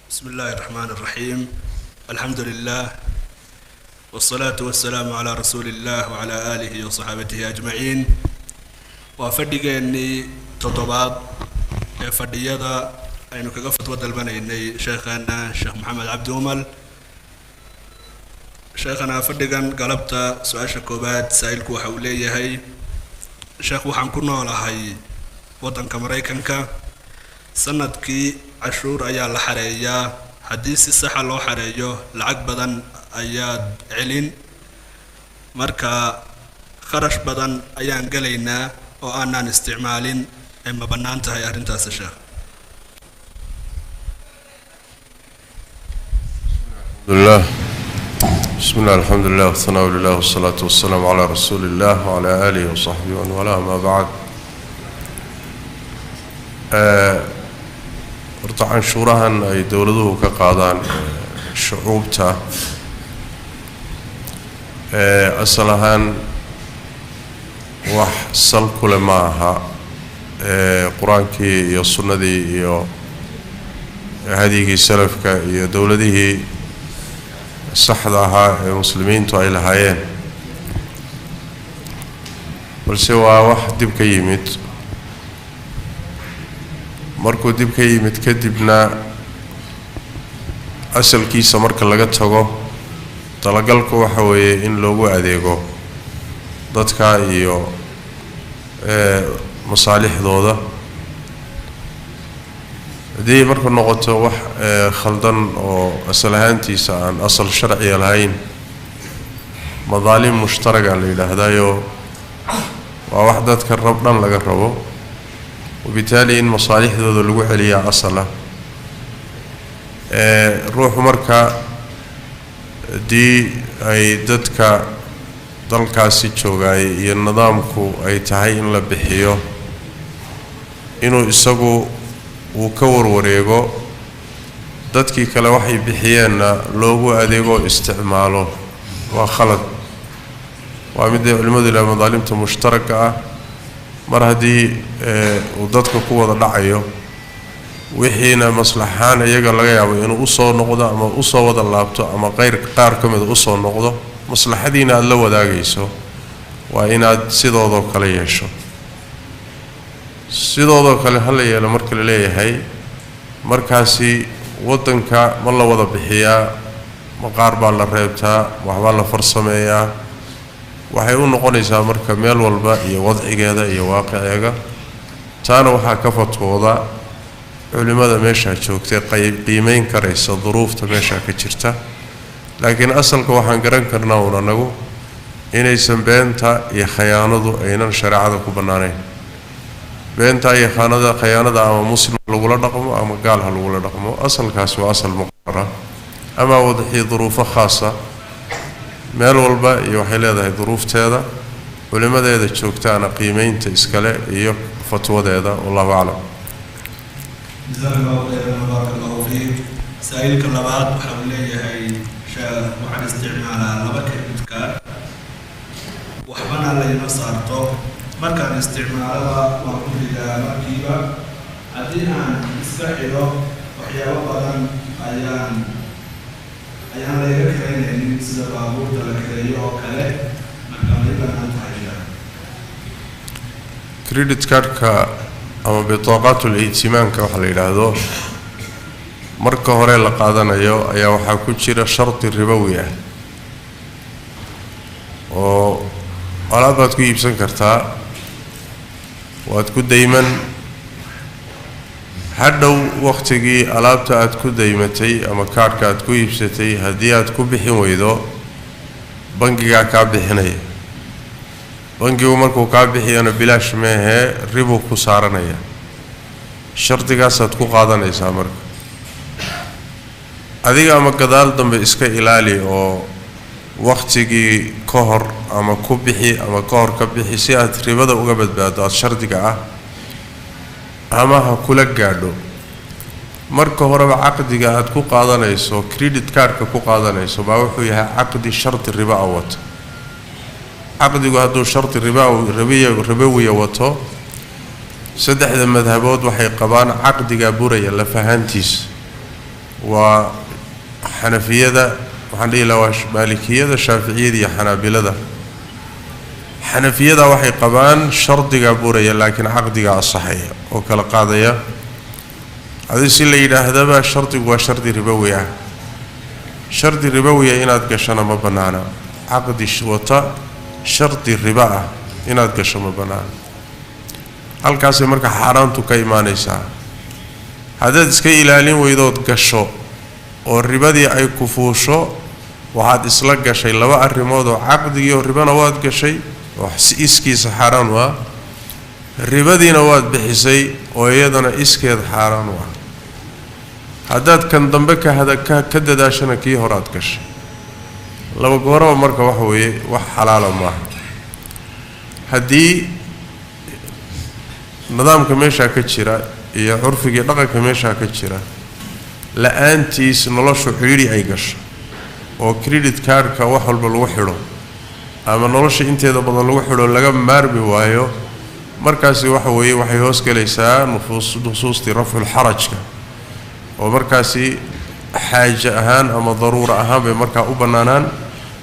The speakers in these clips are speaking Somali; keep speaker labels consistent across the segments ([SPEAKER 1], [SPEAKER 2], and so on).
[SPEAKER 1] بسم الله الرحمن الرحيم. الحمد لله والصلاة والسلام على رسول الله وعلى آله وصحابته أجمعين. وفدقني تطباب فديدا أنو كقفت ودل بني شيخنا الشيخ محمد عبد أمل. شيخنا فدقن قلبت سؤال شكوبات سائلكو حولي هي شيخ وحن كنا على هاي وطن كمريكنكا sanadkii cashuur ayaa la xareeyaa haddii si sax ah loo xareeyo lacag badan ayaad celin marka kharash badan ayaan galaynaa oo aanan isticmaalin ma bannaan tahay arrintaas sheekh
[SPEAKER 2] بسم الله الحمد لله والثناء لله والصلاة والسلام على رسول الله وعلى آله وصحبه ومن والاه ما بعد horta canshuurahan ay dowladuhu ka qaadaan shucuubta asal ahaan wax sal kule ma aha qur-aankii iyo sunnadii iyo hadyigii salafka iyo dowladihii saxda ahaa ee muslimiintu ay lahaayeen balse waa wax dib ka yimid markuu dib ka yimid kadibna asalkiisa marka laga tago talagalku waxa weeye in loogu adeego dadka iyo masaalixdooda haddii marka noqoto wax khaldan oo asal ahaantiisa aan asal sharciya lahayn madaalim mushtaraga la yidhaahdaayo waa wax dadka dhan laga rabo وبالتالي إن مصالح ذو الوحي لي أصلا روح مركا دي أي دتك ضلك سيتشوغاي ينظامكو أي تهي إن لبحيو إنو إساقو وكور وريغو دتكي كلا وحي بحيانا لوغو أديغو استعمالو وخلط وعمد علماء إلى مظالمة مشتركة mar haddii uu dadka ku wada dhacayo wixiina maslaxaan iyaga laga yaabo inuu u soo noqdo ama u soo wada laabto ama qaar ka mid u soo noqdo maslaxadiina aad la wadaagayso waa inaad sidoodoo kale yeesho sidoodoo kale hal yeelo marka la leeyahay markaasi wadanka ma la wada bixiyaa maqaar baa la reebtaa waxbaa la farsameeyaa waxay u noqonaysaa marka meel walba iyo wadcigeeda iyo waaqiceega taana waxaa ka fatwooda culimada meesha joogtay qiimeyn karaysa duruufta meesha ka jirta laakiin asalka waxaan garan karnaa anagu inaysan beenta iyo khayaanadu aynan shareecada ku bannaanayn beenta iyo khayaanada ama muslim lagula dhaqmo ama gaal ha lagula dhaqmo asalkaas waa asal muqarrar ama wadxii duruufo khaasa meel walba iyo waxay leedahay duruufteeda culimadeeda joogtaana qiimeynta iskale iyo fatwadeeda wallahu a'lam
[SPEAKER 1] jazakallahu khayran wa barakallahu fiik sa'ilka labaad waxa uu leeyahay sheekh waxaan isticmaalaa laba credit card waxbana la ina saarto markaan isticmaalada waa ku ridaa markiiba haddii aan iska xidho waxyaabo badan ayaan laga kareynaynin sida baabuurta la kareeyo oo kale markaan ay bannaan tahay
[SPEAKER 2] credit cardka ama bitaqatul itimaanka waxa la yiraahdo marka hore la qaadanayo ayaa waxa ku jira sharti ribawi ah oo alaabad ku iibsan kartaa waad ku dayman hadhow waqtigii alaabta aad ku daymatay ama kaarka aad ku iibsatay haddii aad ku bixin weydo bangiga ka bixinaya bangigu markuu ka bixiyana bilaash meehe ribo ku saaranaya shartigaas aad ku qaadanaysaa marka adiga ama gadaal dambe iska ilaali oo waqtigii ka hor ama ku bixi ama ka hor ka bixi si aad ribada uga badbaado aad shardiga ah ama ha kula gaadho marka horeba caqdiga aad ku qaadanayso credit cardka ku qaadanayso baa wuxuu yahay caqdi sharti riba awat caqdigu hadduu sharti ribawiya wato saddexda madhabood waxay qabaan caqdiga buraya la fahantiis وحنفية وحندي لواش مالكية شافعية حنابلة حنفية وحي قبان شرط قبورية لكن عقد الصحيح وكلا قاضية هذا اللي يدهدبا شرط وشرط ربوية شرط ربوية إناد قشنا مبنانا عقد الشوطة شرط الربا إناد قشنا مبنانا halkaas marka xaraantu ka iimaanaysa hadad iska ilaalin weydood gasho oo ribadii ay ku fuusho waxaad isla gashay laba arimood oo aqdiga iyo ribana waad gashay oo iskiisa xaraan waa ribadiina waad bixisay oo iyadana iskeed xaraan waa hadad kan dambe ka dadaashana kii horaad gashay laba gooraba marka wax weeye wax xalaal ma hadii nidaamka meesha ka jira iyo curfiga dhaqanka meesha ka jira la aantiis noloshu xiriiri ay gasho oo credit card-ka wax walba lagu xiro ama nolosha inteeda badan lagu xiro laga maarmi waayo markaasi waxa weeye waxay hoos galaysaa nusuusti raf'ul harajka oo markaasi xaaje ahaan ama daruura ahaan bay markaa u banaanaan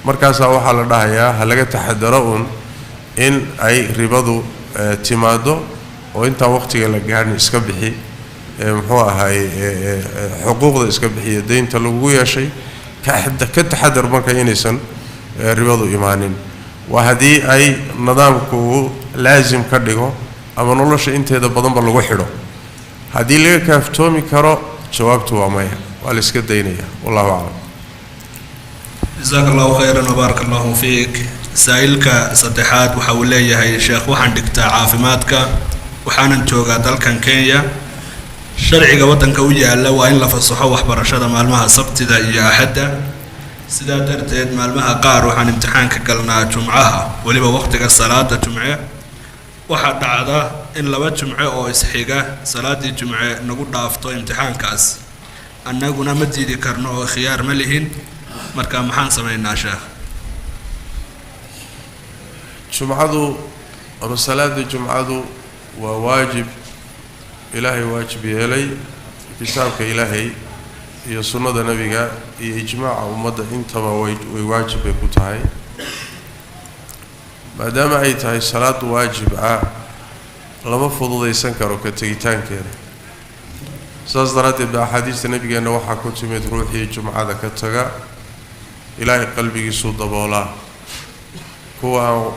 [SPEAKER 2] markaas waxa la dhahayaa ha laga taxadaro in ay ribadu timaado oo inta waqtiga la gaarin iska bixi muxuu ahay xuquuqda iska bixiyo deynta lagu yeeshay ka taxadar marka inaysan ribadu imaanin waa hadii ay nidaamku laazim ka dhigo ama nolosha inteeda badan ba lagu xidho hadii laga kaaftoomi karo jawaabtu waa maya waa la iska daynaya wallahu a'lam
[SPEAKER 1] jazakallahu khayran wa barakallahu fiik saailka saddexaad waxa uu leeyahay sheekh waxaan dhigtaa caafimaadka waxaanan joogaa dalkan Kenya sharciga wadanka u yaala waa in la fasaxo waxbarashada maalmaha sabtida iyo axadda sidaa darteed maalmaha qaar waxaan imtixaanka galnaa jumcaha waliba waqtiga salaada jumce waxa dhacda in laba jumce oo isxiga salaadii jumce nagu dhaafto imtixaankaas annaguna ma diidi karno oo khiyaar ma lihin marka maxaan sameeynaa sheekh
[SPEAKER 2] jumcadu ama salaada jumcadu وواجب إلهي واجب يلي كتابك إلهي هي سنة نبيك هي إجماع ومدى انتما وواجب يكوتهاي ما دام أيتهاي صلاة واجب لما فضل يسنكروا كتغيتان كيري سأصدرات بأحاديث النبي أنه وحا كنت روحي جمعة كتغا إلهي قلبي سود بولا هو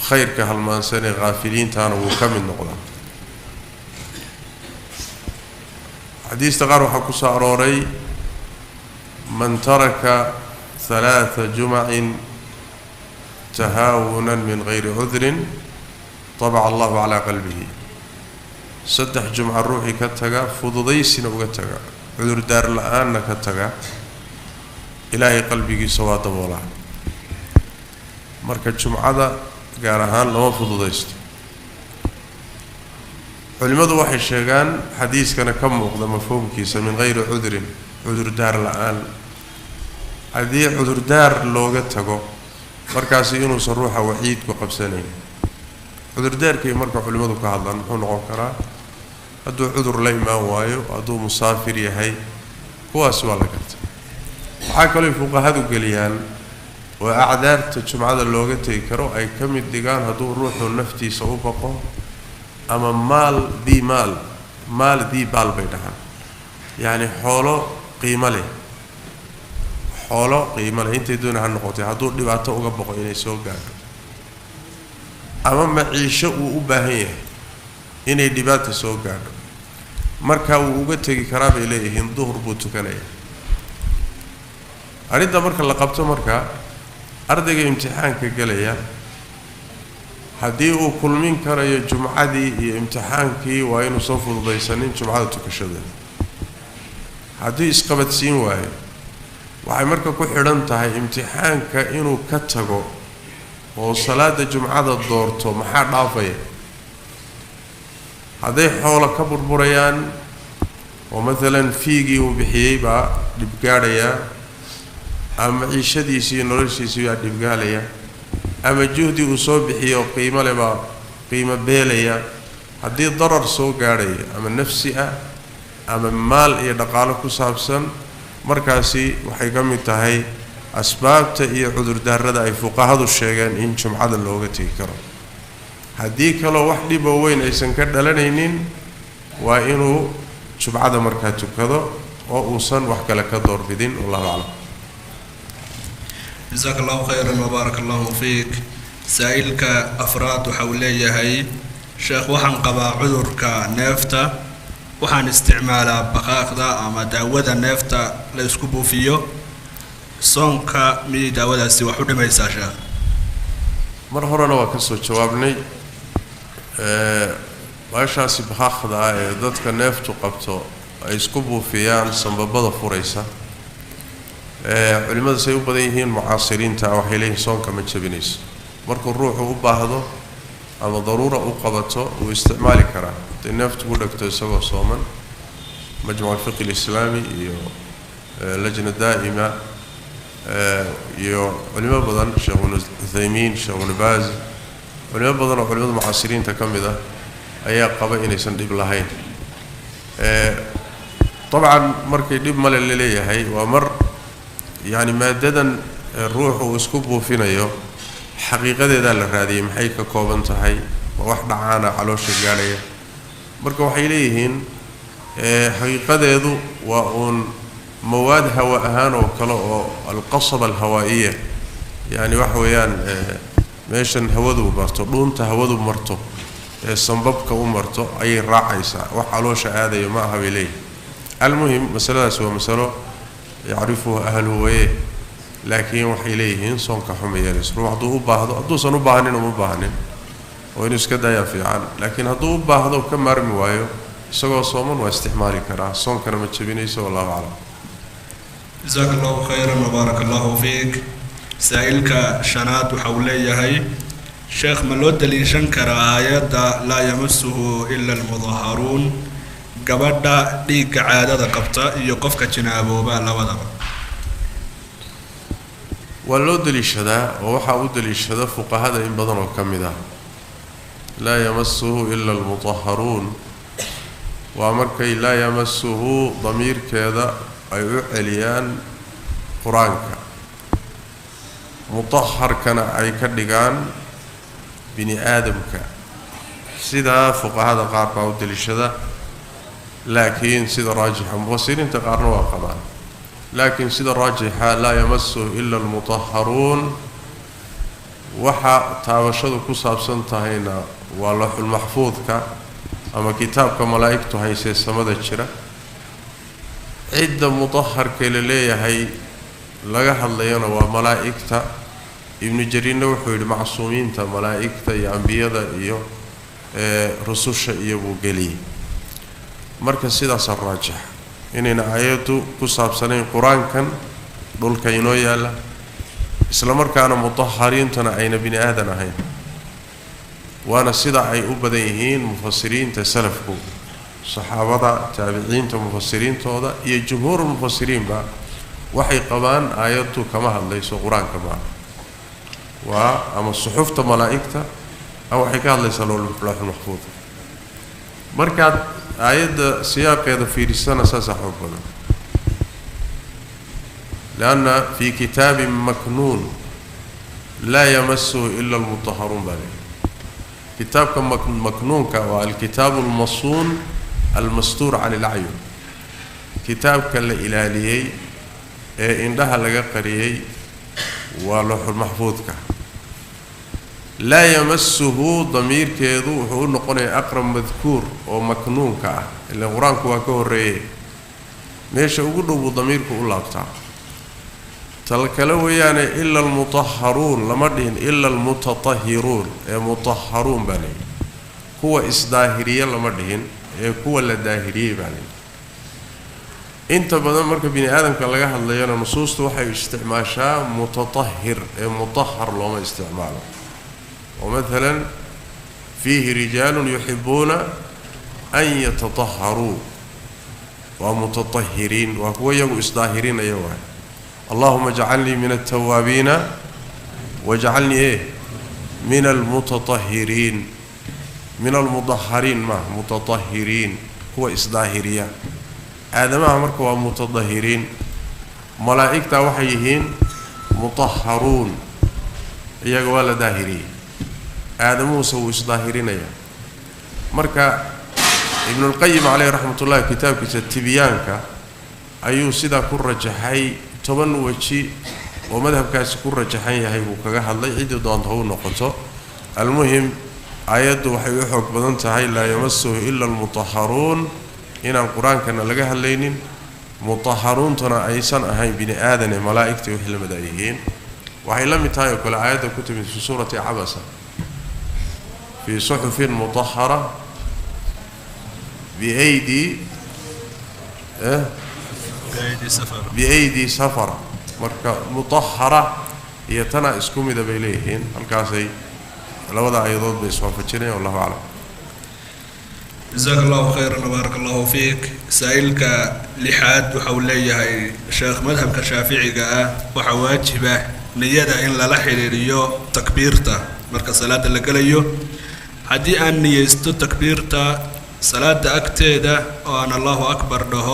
[SPEAKER 2] خير كهالمانسان غافلين تانو وكمل نقطة حديث تقارو حكو سأروري من ترك 3 جمع تهاونا من غير عذر طبع الله على قلبه 6 جمع الروحي كتغا فضضيسنا وكتغا عذر دار الآن كتغا إلهي قلبي سواد بولا مركز جمعة gaar ahaan lama fududaysto culimadu waxay sheegaan xadiiskana ka muuqda mafhuumkiisa min ghayri udrin udur daar la'aan hadii udur daar looga tago markaas inuu ruuxa waxiid ku qabsanayn udur daarkii marka culimadu ka hadlaan wuxuu noqon karaa hadduu udur la imaan waayo hadduu musaafir yahay kuwaas waa la gartaa waxa kale fuqahadu galiyaan وأعذار تجمع هذا اللغة تيكرو أي كم الدجان هدو روح النفتي صوبقه أما مال ذي بال بينها يعني حوله قيمة له أنت دون هالنقطة هدو دبعته وقبقه إني سوق أما معيشة وأباهية إني دبعته سوق مركا وقتك كراب إليه هندوه ربوتك عليه أريد مركا لقبته مركا ardayga imtixaanka galaya hadii uu kulmin karayo jumcadii iyo imtixaankii waa inuu soo fududaysanin jumcada tukashada hadii isqabadsiin waayo waxay marka ku xidhan tahay imtixaanka inuu ka tago oo salaada jumcada doorto maxaa dhaafaya haday xoolo ka burburayaan oo مثلا fiigii uu bixiyay ba dib gaaraya ama ciishadiisii noloshiisii yaa dhibgaalaya ama juhdi uu soo bixiyo qiimo leba qiimo beelaya hadii darar soo gaaray ama nafsi ama maal iyo dhaqaalo ku saabsan markaasi waxay ka mid tahay asbaabta iyo cudurdaarada ay fuqahadu sheegeen in jumcada looga tegi karo. haddii kaloo wax dhibo weyn aysan ka dhalanaynin waa inuu jumcada markaa tukado oo uusan wax kale ka doorbidin. wallahu aclam.
[SPEAKER 1] جزاك الله خيرا وبارك الله فيك. سائلك أفراد وحوليه شيخ وحن قبا عذرك نفتا وحن استعمال بقاقدا أما داودا نفتا ليسكبوا فيه صنك مي داودا سوى حد ما يساشا.
[SPEAKER 2] mar horena waa kasoo jawaabnay baashaasi baqaaqda ee dadka neeftu qabto ay isku buufiyaan sanbabada furaysa culimadu say u badan yihiin mucaasiriinta waxay leeyihiin soonka ma jabinayso. markuu ruuxu u baahdo ama daruura u qabato uu isticmaali karaa haday neeftu ku dhegto isagoo sooman. majmuc alfiqi alislaami iyo lajna daa'ima iyo culimo badan sheekh ibnu uthaymiin sheekh ibnu baaz culimo badan oo culimada mucaasiriinta ka mid ah ayaa qaba inaysan dhib lahayn. dabcan markay dhib male la leeyahay waa mar yani maadadan ruuxu uu isku buufinayo xaqiiqadeedaa la raadiyay maxay ka kooban tahay waa wax dhacaana caloosha gaadhaya. marka waxay leeyihiin xaqiiqadeedu waa uun مواد هواء أهان وكلا القصبة الهوائية يعني وحويان ماشان هودو مرتو دون تهودو مرتو صنببك ومرتو أي راعيسا وحلوش هذا يماها بليه. المهم مسألة سوى مسألة يعرفه أهله ويه لكن وحي ليه صنك حمية يسرو هدو باهدو هدو صنو باهنين ومباهنين وينس كدا يفعل لكن هدو باهدو كم مرمي وايو سوى صومن واستحمالي كرا صنك أنا متشبينيسو والله أعلم.
[SPEAKER 1] جزاك الله خيرا وبارك الله فيك. سائلك شنات وحوليه هي شيخ ملود اللي شنكر آيات لا يمسه إلا المظهرون قبدا ديك عادة قبطة يقفك جنابه بالا ودبا
[SPEAKER 2] واللود اللي شدا وحاود اللي شدا فوق هذا إن بدن وكمدا لا يمسه إلا المطهرون وأمركي لا يمسه ضمير كذا أي عليان قرآنك مطهر كان أي كدقان بني آدمك سيدا فوق هذا قارب أو دليشدا لكن سيدا راجحة مفسرين تقارنوا وقضان لكن سيدا راجحة لا يمسه إلا المطهرون وحا تابشدو كساب سنتهينا واللوح المحفوظ أما كتابك ملائكته هي سيسمد الشرع عدة مطهر كاللية هي لقاها الليانا وملائكته ابن جرين وحيد معصومين تا ملائكته يا أنبياء إيو رسوش إيو قلي مركز سيدا سراجح إننا آياته كساب سنين قرآن كان دول كينو يالا إسلامر كانوا مطهرين تنا أين بني آدم هين وانا سيدا أي أبديهين مفسرين تسلفكم صحابة تابعين مفسرين تودا هي جمهور المفسرين بقى وحي قبان آياته كما هل ليس قرآن كما وأما الصحف ملائكته أو حكاية ليس له اللوح المحفوظ مركز آيات سياق هذا في رسالة أساس حبنا لأن في كتاب مكنون لا يمسه إلا المطهرون بله كتاب مكنون والكتاب المصون المستور عن العيون كتاب كالإلاليي إنها لقى قريي ولوح المحفوظ لا يمسه ضمير كيدو هو نقول أقرب مذكور ومكنون اللي قرآن كواكو الرئي ماشي أقوله بضمير كأولا أقطع تلكلو يعني إلا المطهرون لمرهم إلا المتطهرون مطهرون بني هو إصداهرية لمرهم هو الداهرية بني انت بدل مركب بني آدم كان لقاها الليانا نصوص وحي استعماشا متطهر مطهر لما استعماله ومثلا فيه رجال يحبون أن يتطهروا ومتطهرين وهو يقول إصداهرين أيوة اللهم اجعلني من التوابين واجعلني إيه من المتطهرين من المطهرين ما متطهرين هو إصداهرية aadamaha marka waa mutadahiriin malaa'igta waxay yihiin mutahharuun iyaga waa la daahiriyey aadamuhuse wuu isdaahirinaya marka ibn اlqayim calayhi raxmat ullahi kitaabkiisa tibyaanka ayuu sidaa ku rajaxay 10 weji oo madhabkaasi ku rajaxan yahay buu kaga hadlay cidii doonta u noqoto almuhim aayaddu waxay u xoog badan tahay laa yamassuhu ila almutahharuun inaan qur-aankana laga hadlaynin mutahharuuntuna aysan ahayn bini aadane malaa'igta wixii la mid yihiin waxay la mid tahay oo kale aayadda ku timid fi suurati cabasa fi suxufin mutahhara biaydi safara marka mutahhara iyo tana isku mida bay leeyihiin halkaasay labada aayadood bay iswaafajinayaan wallahu aclam
[SPEAKER 1] جزاك الله خيرا وبارك الله فيك سائلك لحاد وحولي هاي شيخ مذهب كشافعي وحواجبه نيدا إن لا حريريو تكبيرته مركز صلاة اللي قليو هدي أن يستو تكبيرته صلاة أكتيدة وأنا الله أكبر له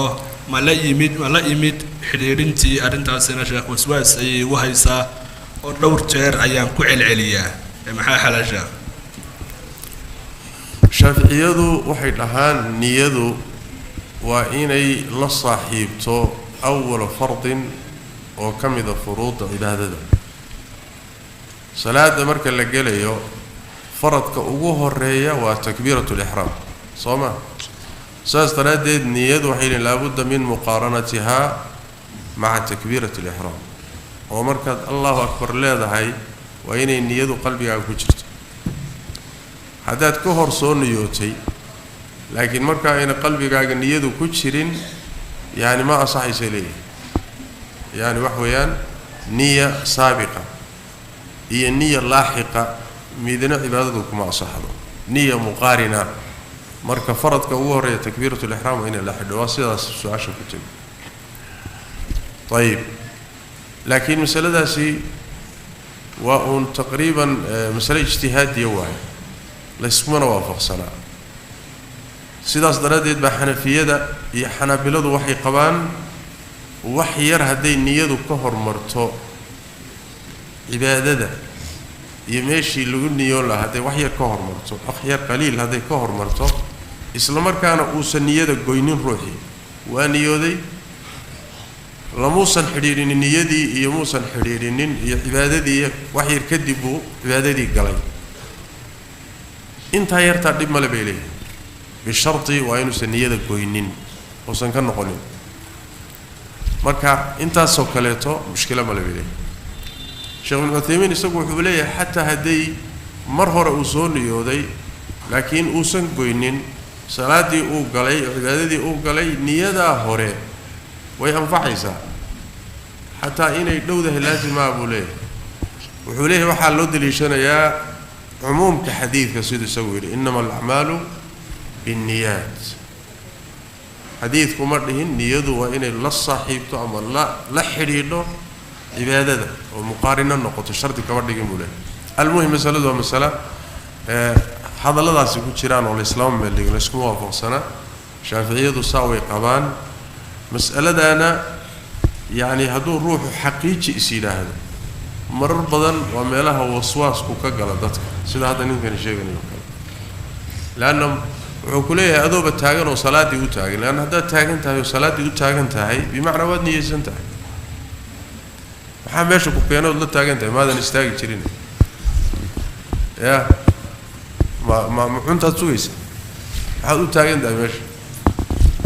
[SPEAKER 1] ما لا يمد حريرنتي أرنتا سنة شيخ وسواس أي وهيسا ودور تير أيام كعل عليا محا حلا شيخ
[SPEAKER 2] shaaficiyadu waxay dhahaan niyadu waa inay la saaxiibto awwal fardin oo kamida furuuda cibaadada salaada marka la gelayo faradka ugu horeeya waa takbiiratul ihraam sooma saas daraadeed niyadu waxay laabudda min muqaaranatiha ma'a takbiiratul ihraam oo marka Allahu akbar leedahay waa inay niyadu qalbigaaga ku jirto haddaad ka hor soo niyootay laakiin marka ayna qalbigaaga niyadu ku jirin yani ma asaxaysa leeyahay yani wax weeyaan niya saabiqa iyo niya laaxiqa midna cibaadadu kuma asaxdo niya muqaarina marka faradka ugu horeeya takbiiratul ihraam waa in la xidho waa sidaas su'aasha ku timi طيب laakiin masaladaasi waa un taqriiban mas'ala ijtihaadiya waaye layskumana waafaqsanaa sidaas daradeed baa xanafiyada iyo xanaabiladu waxay qabaan wax yar hadday niyadu ka hormarto cibaadada iyo meeshii lagu niyoon lahaa hadday wax yar ka hormarto wax yar qaliil hadday ka hormarto isla markaana uusan niyada goynin ruuxii waa niyooday lamuusan xidhiirinin niyadii iyo muusan xidhiirinin iyo cibaadadii wax yar kadib uu cibaadadii galay inta yarta dib male bay leeyahay bisharti waa inuusan niyada goynin oosan ka noqonin marka intaasoo kaleeto mushkila male bay leeyahay sheekh ibn Uthaymeen isagu wuxuu leeyahay xataa hadday mar hore uu soo niyooday laakiin uusan goynin salaadii uu galay cibaadadii uu galay niyada hore way anfacaysaa xataa inay dhowdahay laazima buu leeyahay wuxuu leeyahay waxaa loo daliishanayaa عموم كحديث كسيد يسوي إنما الأعمال بالنيات حديث كمرهن نيده وإن الله صاحبته أما لا حريده عبادة ومقارنة نقطة الشرط كمرهن موله المهم مسألة ومسألة هذا الله سيكون شيران والإسلام اللي نسموه وافق سنة شافعية ساوي قبان مسألة أنا يعني هذول روح حقيقي يصير هذا مرر بدن وميلها وسواس كوكا دتك سيده هذا نين كان شيغنيو لانه وكليه ادوب تاغن وصلاتي و تاغن لان هذا تاغن تاهي وصلاتي و تاغن تاهي بمعنى واد نيسن تاهي waxa meesha ku keenay la taagan tahay maadan istaagi jirin ya ma cunta sugaysa waxa u taagan tahay meesha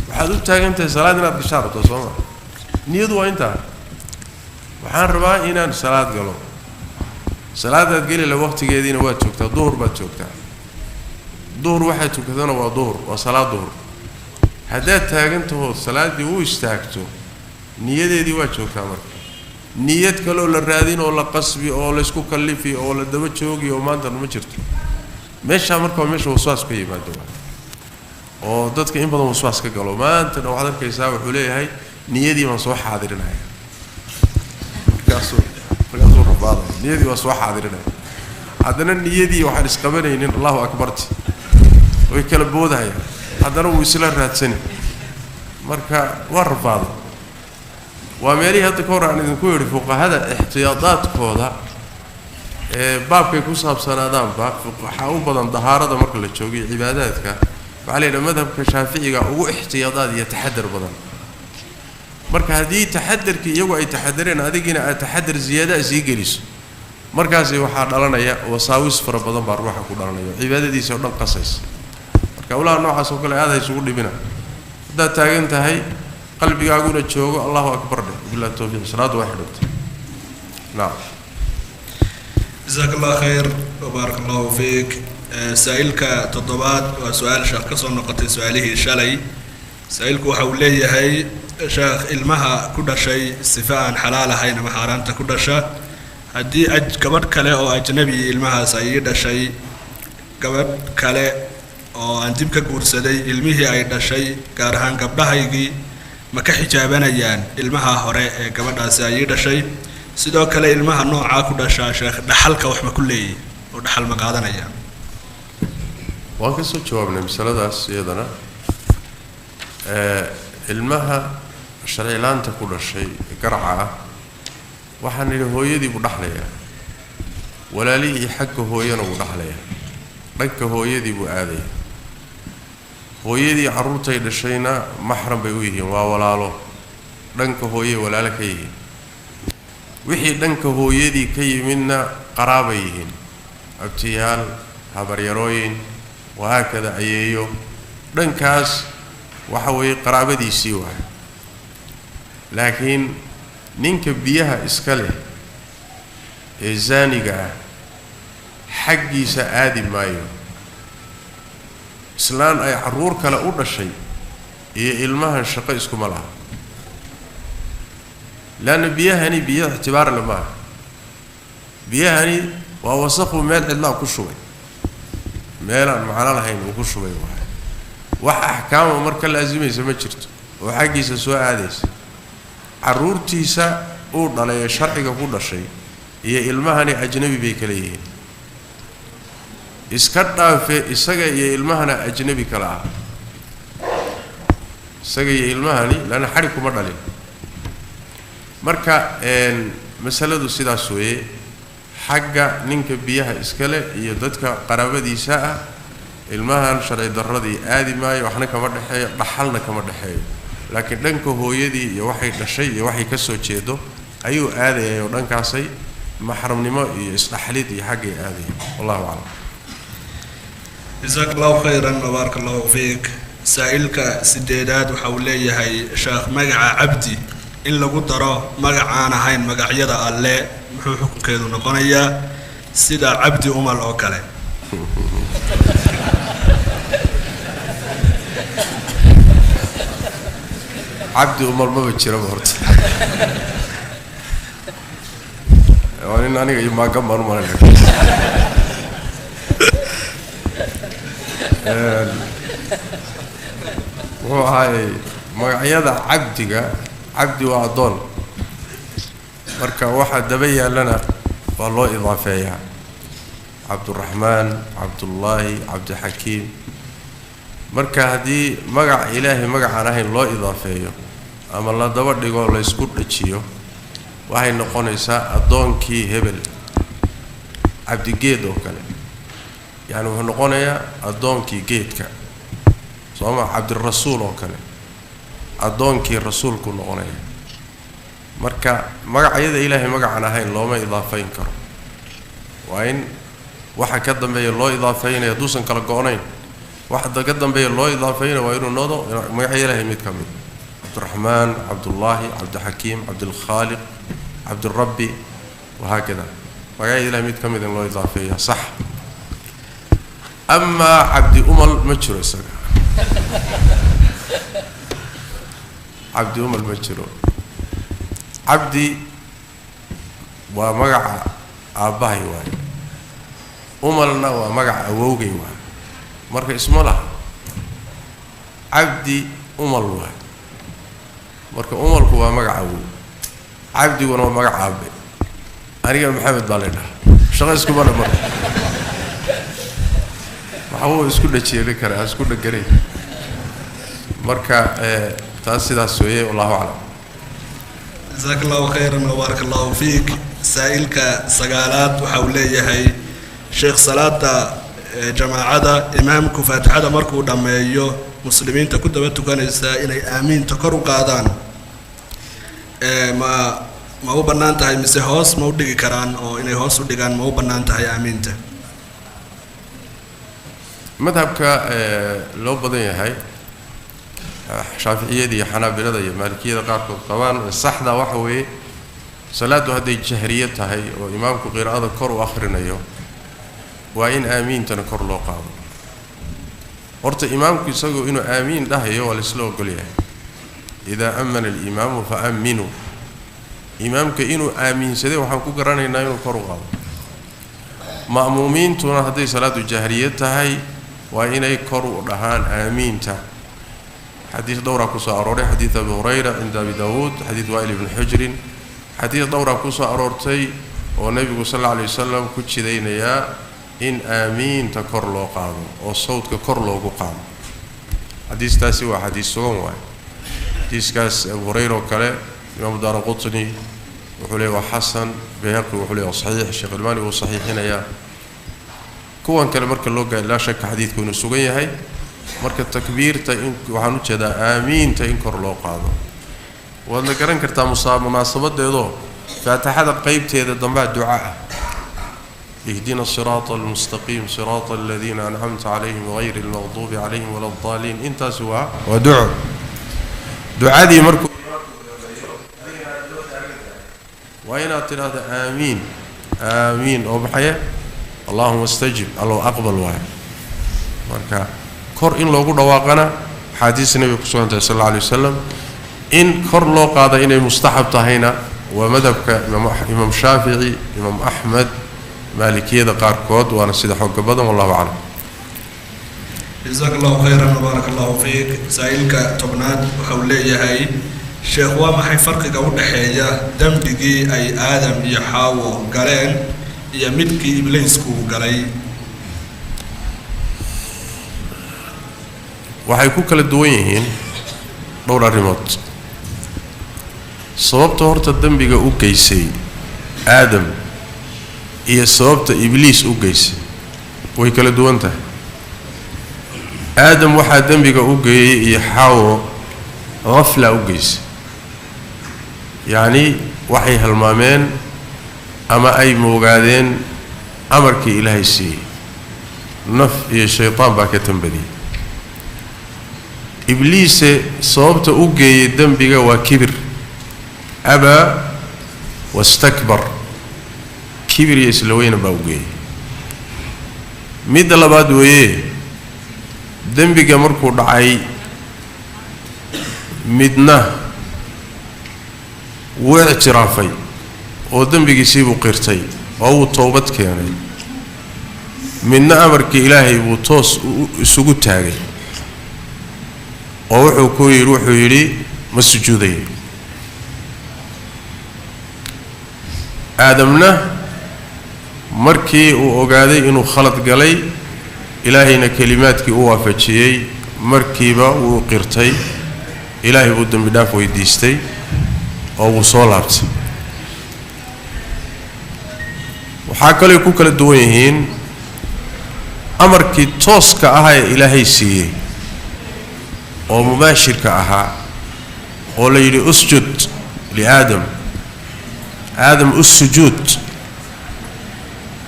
[SPEAKER 2] waxa u taagan tahay salaad inaad gashaarto Soomaa niyadu waa inta waxaan rabaa inaan salaad galo salaada gali la waqtigeedina waa joogtaa duhur baad joogtaa duhur waxa tukadana waa duhur waa salaad duhur hadaa taagantaho salaadii uu istaagto niyadeedii waa joogtaa marka niyad kale oo la raadin oo la qasbi oo la isku kalifi oo la daba joogi oo maanta ma jirto meesha marka meesha waswaas ka yimaado oo dadka in badan waswaas ka galo maanta waxaad arkaysaa wuxuu leeyahay niyadii ma soo xaadirinayo markaasuu rabaada niyadii waa soo xaadirinayo haddana niyadii waxaan isqabanaynin Allahu akbar way kala boodayaan haddana wuu isla raadsan marka waa rafaado waa meelihii hadda ka hor aan idinku yidhi fuqahada ixtiyaadaadkooda baabkay ku saabsanaadaanba waxaa u badan dahaarada marka la joogiyo cibaadaadka waxaa la yidhaha madhabka shaaficiga ugu ixtiyaadaad iyo taxadar badan marka haddii taxadarkii iyagu ay taxadareen adigina aad taxadar ziyaada sii geliso markaasi waxaa dhalanaya wasaawis fara badan baa ruuxa ku dhalanaya cibaadadiisa oo dhan qasaysa marka awlaha noocaas oo kale aad ay isugu dhibina haddaad taagan tahay qalbigaaguna joogo allahu akbar dheh billahi tawfiiq salaadu waa xidhantay naam
[SPEAKER 1] جزاك الله خير وبارك الله فيك سائلك تضباط وسؤال شيخ كسر نقطة سؤاله شلي سائلك وحولي هي شيخ المها كل شيء استفاء حلال هاي محارمت كل شيء هدي قبل كله أو أجنبي المها سيد شيء قبل كله أو عندي كجورسدي المه أيد شيء كارهان قبلها يجي ما كحجابنا يان المها هراء قبل سيد شيء sidoo kale ilmaha nooca ku dhashaa sheekh dhaxalka wax ma ku leeyahay oo dhaxal ma qaadanaya
[SPEAKER 2] waan ka soo jawaabnay misaladaas iyadana ilmaha sharcilaanta ku dhashay garca waxaan idhi hooyadii buu dhaxlayaa walaalihii xagga hooyana buu dhaxlayaa dhanka hooyadii buu aadayaa hooyadii carruurtay dhashayna maxram bay u yihiin waa walaalo dhanka hooye walaalo ka yihiin wixii dhanka hooyadii ka yimidna qaraabay yihiin abtiyaal habaryarooyin wahaakada ayeeyo dhankaas waxa weeye qaraabadiisii waay laakiin ninka biyaha iska leh ee zaaniga ah xaggiisa aadi maayo islaan ay carruur kale u dhashay iyo ilmahan shaqo iskuma laha لأن بيهني بيه اعتبار لما بيهني ووسخوا مال الله كشوي مال معنا لهين وكشوي واحد وأحكام ومرك لازم يسمى شرط وحقي سوى هذا عرورتي سا أورد على شرعك كل شيء هي المهني أجنبي بيكليه إسكتنا في إسقى هي المهني أجنبي كلاه إسقى هي المهني لأن حركوا مرة لين marka masaladu sidaas weeye xagga ninka biyaha iskale iyo dadka qaraabadiisa ah ilmahan sharci darradii aadi maayo waxna kama dhaxeeyo dhaxalna kama dhaxeeyo laakiin dhanka hooyadii iyo waxay dhashay iyo waxay ka soo jeedo ayuu aadayay oo dhankaasay maxramnimo iyo isdhaxlid iyo xaggay aadayay wallahu a'lam
[SPEAKER 1] جزاك الله خيرا وبارك الله فيك سائلك سديدات وحولي هي شيخ مقع عبدي in lagu daro magac aan ahayn magacyada alle muxuu xukunkeedu noqonayaa sida cabdi umal oo kale
[SPEAKER 2] cabdi umal ma jiro horta waa in aniga iyo maaga mar maray wuxuu ahay magacyada cabdiga عبدي وأضل مركا واحد دبي لنا والله إضافية عبد الرحمن عبد الله عبد الحكيم مركا هدي مقع إلهي مقع عناه الله إضافية أما الله دور يقول الله يسكت لشيء وهي نقول إساء الضون كي هبل عبد جيد وكله يعني هو نقول يا الضون كي جيد كا صوما عبد الرسول وكله أدونكي الرسول كن غنيا مركا مقع يد إلهي مقع عنها الله ما إضافين كرم وين واحد قدم بي الله إضافين يدوسن كلا قونين واحد قدم بي الله إضافين ويرو النوضو مقع إلهي متكمل عبد الرحمن عبد الله عبد الحكيم عبد الخالق عبد الربي وهكذا مقع إلهي متكمل الله إضافين صح أما عبد أمل مجرى السنة عبدي أم المجرور عبدي ومقع أباهي واي أملنا ومقع أووغي واي مركا اسمه لها عبدي أمل واي مركا أملك ومقع أووغ عبدي وانا ومقع أبي أنا محمد بالله شغل اسكو بنا مرة محاول اسكو لشي لكرا اسكو لكري مركا تاسيدا سوية والله أعلم.
[SPEAKER 1] جزاك الله خيرا وبارك الله فيك. سائلك سقالات وحولي هي شيخ صلاة جماعة إمامك فاتحة مركو دميو مسلمين تكون دبتو كان إني آمين تكروا قادان ما هو بنان تهاي مسيحوس ما هو دقي كران أو إني هوس ودقان ما هو بنان تهاي آمين ته.
[SPEAKER 2] مذهبك لو بدي هاي شافعية دي حنابلة دي مالكية قاركو طبعا الصح ده وحوي صلاة هذه الجهرية هاي وإمامك غير هذا كر وآخرنا يوم وإن آمين تنكر له قاضي ورت إمامك يسوي إنه آمين ده هي والإسلام قليه إذا أمن الإمام فأمنوا إمامك إنه آمين سده وحنكو قراني إنه ينكر قاضي مأمومين تونا هذه صلاة الجهرية هاي وإن يكروا لهان آمين ته حديث دورة كوسا أروري حديث أبي هريرة عند أبي داود حديث وائل بن حجر حديث دورة كوسا أرورتي والنبي صلى الله عليه وسلم كتش دينيا إن آمين تكر له قاضي والصوت ككر له قاضي حديث تاسي وحديث سوون حديث كاس أبو هريرة وكله إمام دار قطني وحلي وحسن بيهقي وحلي وصحيح الشيخ المالي وصحيح هنا يا كون كلام مركل لوجا لا شك حديث كون السوقية هاي مركل التكبير تين وحنوش هذا آمين تينكر له قاضي وأنا كرن كرتا مصاب مناسبات ده فاتحد قيبت هذا ضمع الدعاء اهدنا الصراط المستقيم صراط الذين أنعمت عليهم غير المغضوب عليهم ولا الضالين انت سوا ودعوا دعاء دي مركو وين أتلاذ آمين آمين أو بحياة اللهم استجب الله أقبل واحد مركا كور إن لو قد واقنا حديث النبي صلى الله عليه وسلم إن كور لو قاد إن مستحب تهينا ومذهب إمام شافعي إمام أحمد مالكية قاركود وأنا سيد حق بدن والله أعلم.
[SPEAKER 1] جزاك الله خيرا وبارك الله فيك. سائلك تبنات وحولي هاي شيخ وما حي فرق قول حاجة دم بيجي أي آدم يحاو قرين يملكي إبليسكو قري.
[SPEAKER 2] وحيكون كل الدوينين دور الريموت. صوبت هرت الدم بيجي أوكيسي آدم هي صوبت إبليس أوكيسي وهي كل دوانته. آدم واحد دم بيجي أوكي يحاو غفلة أوكيسي. يعني وحي هالمامين أما أي موجودين أمرك إلهي سي نف يا الشيطان باكتم بدي إبليس صوبت أوجي الدم بيجا وكبر أبى واستكبر كبر يسلوين باوجي ميد الله بعد ويه دم بيجا مركو دعي مدنا واعترافي ودم بيجي سيبو قرتي أو توبت كياني من أمرك إلهي وطوس سجود تاعي أو حكوي يروح يري مسجودي آدمنا مركي وأقعدي إنه خلط قلي إلهينا كلماتك وافجيي مركبة وقرتي إلهي بدم بدافع ويديستي أو صلابت وحاكل يكون كل الدوينين أمرك توس كأها إلهي سي أو مباشر كأها أو ليلي أسجد لآدم آدم السجود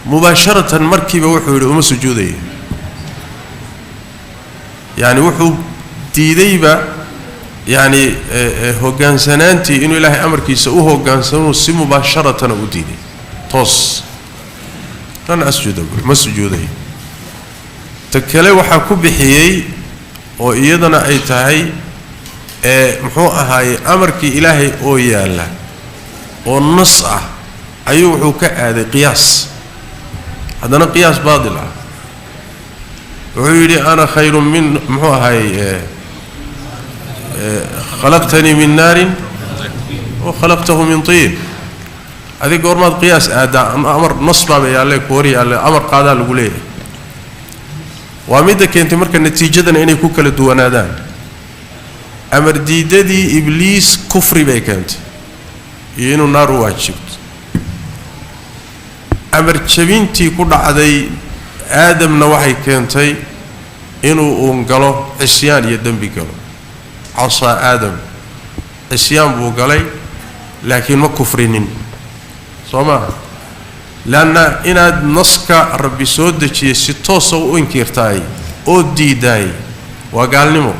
[SPEAKER 2] مباشرة مركبة وحو لأم سجودي يعني وحو تيديبا يعني هوغان سنانتي إنه إلهي أمرك يسأوه هوغان سنانو سي مباشرة وديني توس أنا أسجد ما سجودي تكلي وحكو بحيي وإيضنا أي تهي محوء هاي أمرك إلهي أو يالا والنص أيوه كأهدي قياس هذا قياس باطل ويقول أنا خير من محوء هاي خلقتني من نار وخلقته من طين هذه قرمات قياس أمر نصب بيالله كوري أمر قادة لقوليه وامدك أنت مركز نتيجة إني كوكل الدوانادان أمر ديددي إبليس كفر بيكنت ينو نار واجبت أمر تشبينتي كل عدي آدم نوحي كنتي إنو أنقله عصيان يدن بقله عصى آدم عصيان بقلي لكن ما كفرين صما لأن إن نسك ربي سودتي ستوس وإنكرتاي أودي داي وقال نمو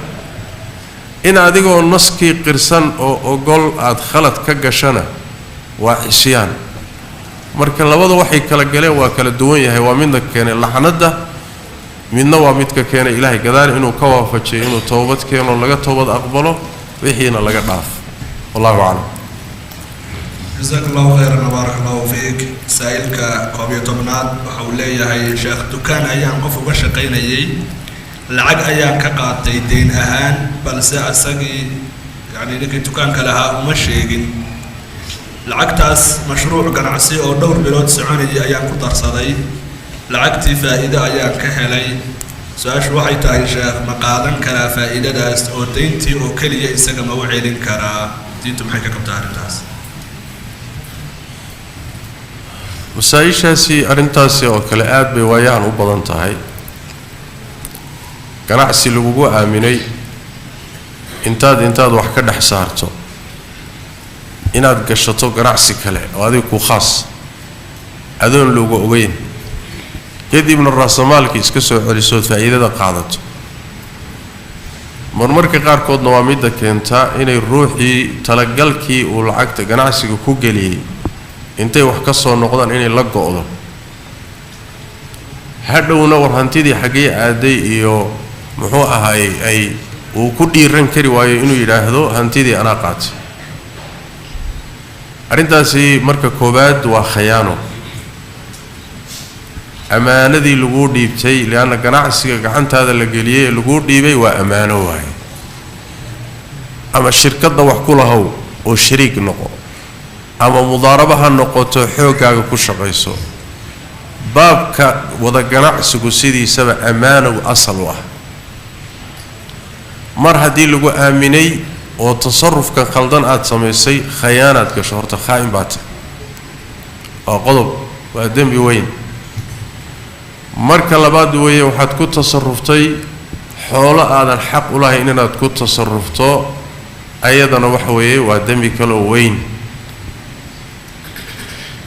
[SPEAKER 2] إن أديكو نسكي قرصان أو قول أدخلت كجشنا وعصيان marka labada waxay kala galeen waa kala duwan yahay waa midna keenay laxanada midna waa midka keenay ilaahay gadaal inuu ka waafajiyo inuu toobad keeno laga toobad aqbalo wixiina laga dhaaf wallahu a'lam
[SPEAKER 1] jazakallahu khairan barakallahu fiik saailka qoobiyo tobnaad waxa uu leeyahay sheekh dukaan ayaan qof uga shaqaynayay lacag ayaan ka qaatay deyn ahaan balse asagii yani ninkii dukaanka lahaa uma sheegin lacagtaas mashruuc ganacsi oo dhowr bilood soconayay ayaan ku darsaday lacagtii faa'iido ayaan ka helay su'aashu waxay tahay sheekh ma qaadan karaa faa'iidadaas oo deyntii oo kaliya isaga ma u celin karaa diintu maxay ka qabtaa arrintaas
[SPEAKER 2] masaa'ishaasi arrintaasi oo kale aad bay waayaan u badan tahay ganacsi lagugu aaminay intaad wax ka dhex saarto inaad gashato ganacsi kale oo adiga ku khaas adoon looga ogeyn kadibna raasamaalka iska soo celiso faa'iidada qaadato marmarka qaarkoodna waa mid keenta inay ruuxii talagalkii uu lacagta ganacsiga ku galiyay intay wax ka soo noqdaan inay la go'do hadhowna war hantidii xagee aaday iyo muxuu ahaay ay uu ku dhiiran kari waayo inuu yiraahdo hantidii ana qaatay arrintaasi marka koobaad waa khiyaano amaanadii lagu dhiibtay leena ganacsiga gacantaada la geliyay lagu dhiibay waa amaano waay ama shirkadda wax ku lahaw oo shariik noqo ama mudaarabaha noqoto xoogaaga ku shaqayso baabka wada ganacsigu sidiisaba amaano asal ah mar haddii lagu aaminay oo tasarrufka qaldan aad sameysay khiyaanad gasho horta khaa'in baad oo qodob waa dambi weyn marka labaad weeye waxaad ku tasarruftay xoolo aadan xaq u lahayn inaad ku tasarrufto ayadana wax weeye waa dambi kale oo weyn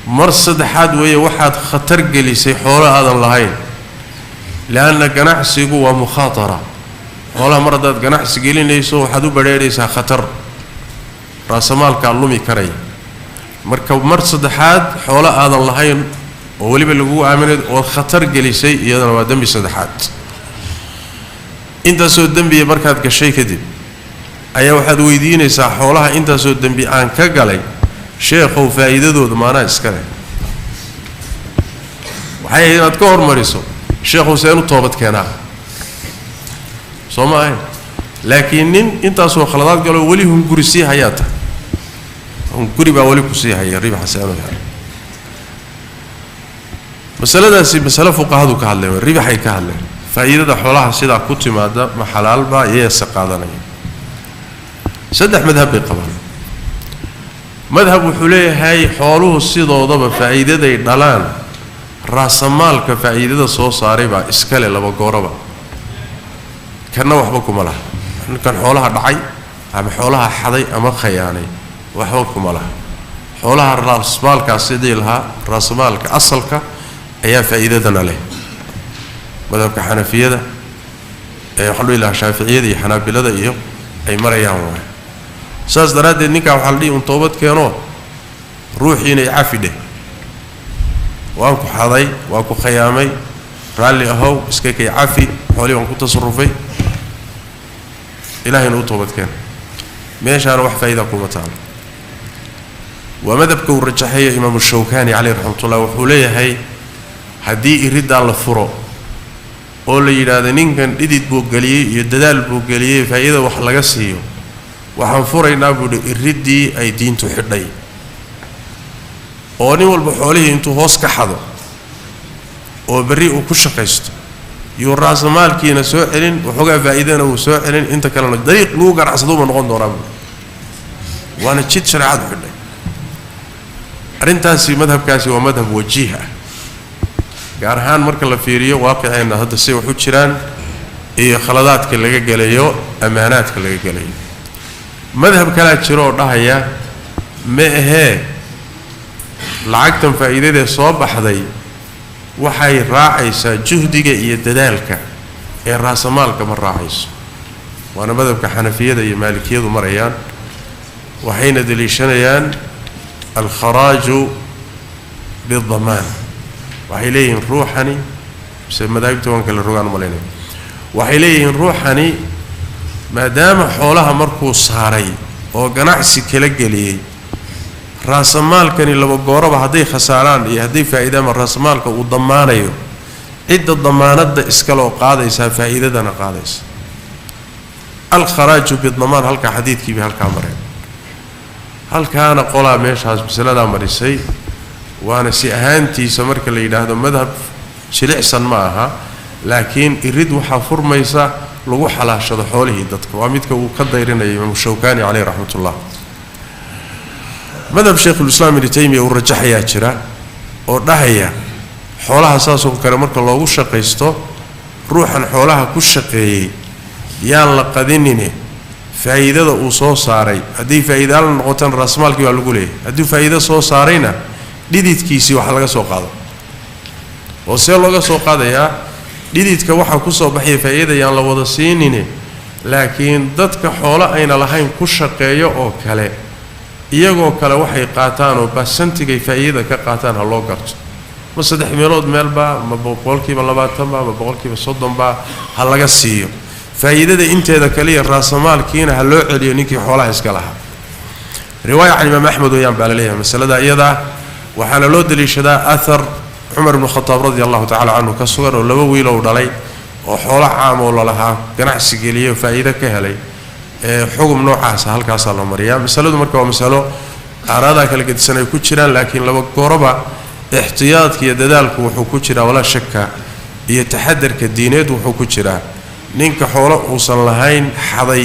[SPEAKER 2] mar saddexaad weeye waxaad khatar gelisay xoolo aadan lahayn laana ganacsigu waa mukhaatara xoolaha mar haddaad ganacsi gelinayso waxaad u badheeraysaa khatar raasamaalkaa lumi karay marka mar saddexaad xoolo aadan lahayn oo weliba lagu aaminay oo khatar gelisay iyadana waa dambi saddexaad intaasoo dambiya markaad gashay kadib ayaa waxaad weydiinaysaa xoolaha intaasoo dambi aan ka galay sheekhow faa'iidadooda maanaa iska leh waxay inaad ka hormariso sheekhow seen u toobad keenaa soo maahay laakiin nin intaasoo khaladaad galo weli hunguri sii hayaata hunguri baa weli ku sii haya riba xasaanada masaladaasi masala fuqahadu ka hadleen ribaxay ka hadleen faa'iidada xoolaha sidaa ku timaada ma xalaal baa yeesa qaadanaya saddex madhab bay qabaan madhab wuxuu leeyahay xooluhu sidoodaba faa'iidaday dhalaan raasamaalka faa'iidada soo saaray baa iskale laba gooraba kana waxba kuma laha ninkan xoolaha dhacay ama xoolaha xaday ama khiyaanay waxba kuma laha xoolaha raasamaalka sidii laha raasamaalka asalka ayaa faa'iidadana leh madhabka xanafiyada ee waxa loo ilaahay shaafiiciyada iyo xanaabilada iyo ay marayaan waa saas daradeed ninka waxa la dhigay toobad keeno ruuxiina ay cafide waan ku xaday waan ku khiyaamay raalli ahow iska kay cafi xooli waan ku tasarrufay ilaahayna u toobad keen meeshaana wax faa'iido kuma taal waa madhabka uu rajaxay imaam shawkani alayhi rahmatullah wuxuu leeyahay haddii iridaa la furo oo la yiraahdo ninkan dhidid buu galiyay iyo dadaal buu galiyay faa'iido wax laga siiyo waxaan furaynaa buu iridii ay diintu xidhay oo nin walba xoolihii intuu hoos ka xado oo bari uu ku shaqaysto يوراس مالكينا سوء علن وحقا فائدنا وسوء علن انت كلنا طريق لوغر عصدوما نقول دوران وانا تشيت شرعات حلي arrintaasi madhabkaasi waa madhab wajiha gaar ahaan marka la fiiriyo waaqicayna hadda si wax u jiraan iyo khaladaadka laga galayo amaanaadka laga galayo madhab kala jiro oo dhahaya ma ahee lacagtan faa'iidada soo baxday waxay raacaysaa juhdiga iyo dadaalka ee raasamaalka ma raacayso waana madhabka xanafiyada iyo maalikiyadu marayaan waxayna daliishanayaan الخراج بالضمان وحيلين روحاني بس مذاهب توانك الروغان ماليني وحيلين روحاني ما دام حولها مركو صاري او قناعسي كلاقلي راس مال كان لو غوربا هدي خساران iyo hadii faa'iido ma raas maalka uu damaanayo cid damaanada iska loo qaadaysa faa'iidadana qaadaysa الخراج بالضمان halka xadiidkii bi halka mareen halkaana qolaa meeshaas bisalada marisay waana si ahaantiisa marka la yiraahdo madhab shilicsan ma aha laakiin irid waxa furmaysa lagu xalaashado xoolihii dadka waa midka uu ka dayrinay Imam Shawkani alayhi rahmatullah madhab Sheikh al-Islam Ibn Taymiyyah uu rajaxaya jira oo dhahaya xoolaha saasoo kale marka loogu shaqeysto ruuxan xoolaha ku shaqeeyay yaan la qadinine faa'iidada uu soo saaray hadii faa'iido la noqotan raasmaalkii waa lagu leeyahay hadii faa'iido soo saarayna dhididkiisi waxa laga soo qaado oo see looga soo qaadaya dhididka waxa ku soo baxay faa'iido yaan la wada siinine laakiin dadka xoolo ayna lahayn ku shaqeeyo oo kale iyagoo kale waxay qaataan oo basantigay faa'iido ka qaataan ha loo garto ma saddex meelood meelba ma boqolkiiba 20 ba ma boqolkiiba 30 ba ha laga siiyo فائدة انتهى كلية راس مال كينا هلو عليو نيكي حولها اسكالها رواية عن الإمام أحمد ويان عليها مسألة إيضا وحانا لو دليشدا أثر عمر بن الخطاب رضي الله تعالى عنه كالصغر ولو لو دلي وحولها عام ولا لها قناع سيقلية فائدة كهلي حكم نوعها سهل كاسا الله مريم مسألة مركة ومسألة أرادها كالقد سنة يكوشران لكن لو قربا احتياط كي يددالك وحكوشرا ولا شك يتحدر كالدينيد وحكوشرا ninka xoolo uusan lahayn xaday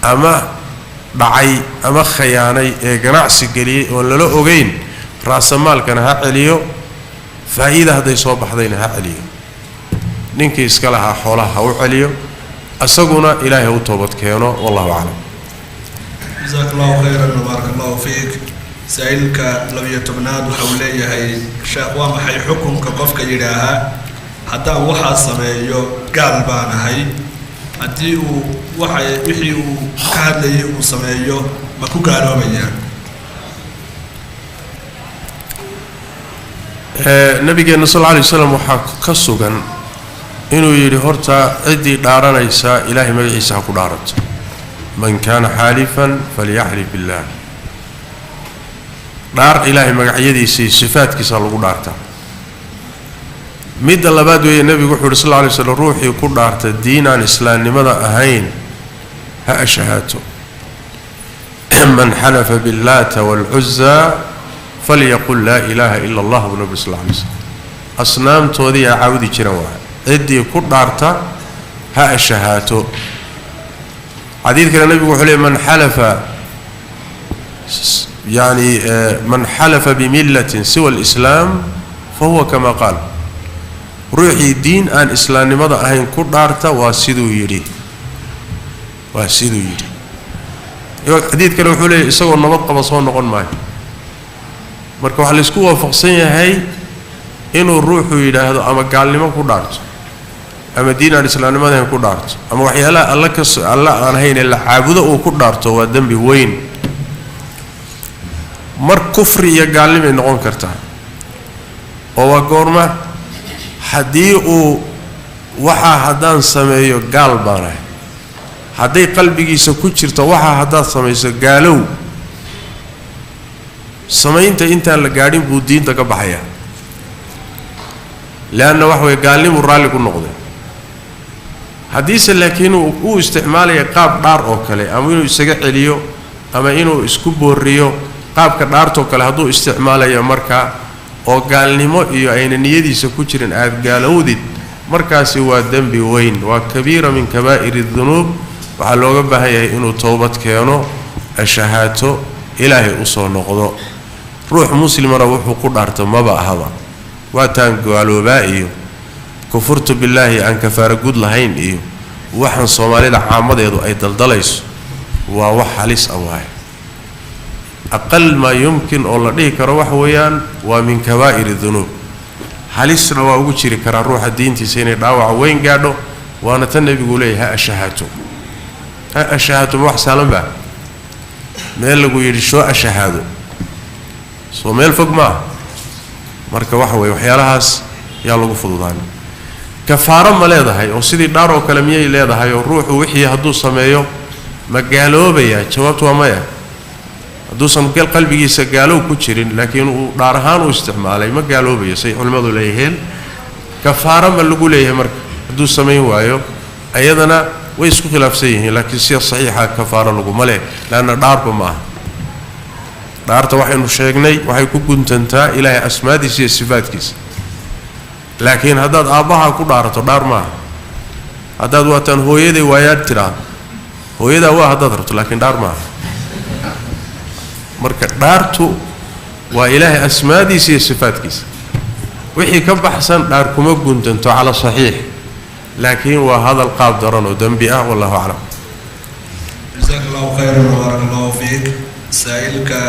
[SPEAKER 2] ama dhacay ama khiyaanay ee ganacsi galiyay oo la ogeyn raasamaalkana ha celiyo faa'iido haday soo baxdayna ha celiyo ninkii iska lahaa xoolaha u celiyo asaguna ilaahay u toobad keeno wallahu a'lam
[SPEAKER 1] jazakallahu khayran wa barakallahu fiik sa'ilka labiyo tobnaad waxa uu leeyahay sheekh waa maxay xukunka qofka yiraaha haddaan waxaa sameeyo gaal baan ahay haddii uu wixii uu ka hadlayay uu sameeyo ma ku gaaloobayaan
[SPEAKER 2] nabigeena sallallahu alayhi wasallam waxa ka sugan inuu yiri horta cidii dhaaranaysa ilaahay magaciisa ku dhaarato man kana halifan falyahlif billah dhaar ilaahay magacyadiisa sifaadkiisa lagu dhaartaa mid labaad weeye nabigu wuxuu sallallahu alayhi wasallam ruuxii ku dhaartay diinaan islaamnimada ahayn ha ashhadu man halafa billata wal uzza falyaqul la ilaha illa allah wa nabi sallallahu alayhi wasallam asnaamtoodii aawdi jiraan waa cidii ku dhaarta ha ashhadu xadiidka nabigu wuxuu leeyahay man halafa yani man halafa bi millatin siwa al-islam fahuwa kama qala ruuxii diin aan islaamnimada ahayn ku dhaarta waa sidoo yiri xadiidkana wuxuu leeyahay isagoo nabad qaba soo noqon maayo marka waxa la isku waafaqsan yahay inuu ruuxu yiraahdo ama gaalnimo ku dhaarto ama diin aan islaamnimada ahayn ku dhaarto ama waxyaalaha alla aan ahayn la caabudo oo ku dhaarto waa dambi weyn mar kufri iyo gaalnimo noqon karta oo waa goorma haddii uu waxa haddaan sameeyo gaal baanahay hadday qalbigiisa ku jirto waxa haddaad samayso gaalow samaynta intaan la gaadhin buu diinta ka baxaya laana wax way gaalnimo raali ku noqday haddiise laakiin uu isticmaalaya qaab dhaar oo kale ama inuu isaga celiyo ama inuu isku booriyo qaabka dhaarto kale hadduu isticmaalayo marka oo gaalnimo iyo ayna niyadiisa ku jirin aad gaalowdid markaasi waa dembi weyn waa kabiira min kabaa'ir الذunuub waxaa looga baahan yahay inuu toobad keeno ashahaato ilaahay u soo noqdo ruux muslimana wuxuu ku dhaarto maba ahaba waa taan gaaloobaa iyo kufurtu billaahi aan kafaara gud lahayn iyo waxaan soomaalida caamadeedu ay daldalayso waa wax halis ah waay aqal ma yumkin oo la dhihi karo wax weeyaan waa min kabaa'ir الذunuub halisna waa ugu jiri karaa ruuxa diintiisa inay dhaawac weyn gaadho waana tan nabigu leeyahay ha ashahaato wax saalan baa meel lagu yidhi soo ashahaado soo meel fog maaha marka waxa weeye waxyaalahaas yaa lagu fududaan kafaaro ma leedahay oo sidii dhaar oo kale miyay leedahay oo ruuxu wixii hadduu sameeyo ma gaaloobaya jawaabtu waa maya hadduusan qalbigiisa gaalow ku jirin laakiin uu dhaar ahaan u isticmaalay ma gaaloobayo say culimmadu leeyihiin kafaaro ma lagu leeyahay marka hadduu samayn waayo ayadana way isku khilaafsan yihiin laakiin sida saxiixa kafaaro laguma leh laanna dhaarba ma aha dhaarta waxaynu sheegnay waxay ku guntantaa ilaahay asmaadiisa iyo sifaadkiisa laakiin haddaad aabbaha ku dhaarato dhaar maaha haddaad waataan hooyaday waayaad tidhaahdo hooyadaa waa haddaad rabto laakiin dhaar maaha marka dhaartu waa ilaahay asmaadiisa iyo sifaadkiisa wixii ka baxsan dhaar kuma guntanto cala saxiix laakiin waa hadal qaab daran oo dembi ah wallahu aclam
[SPEAKER 1] jazaaka allahu khayran wabaarak allahu fiik saa'ilka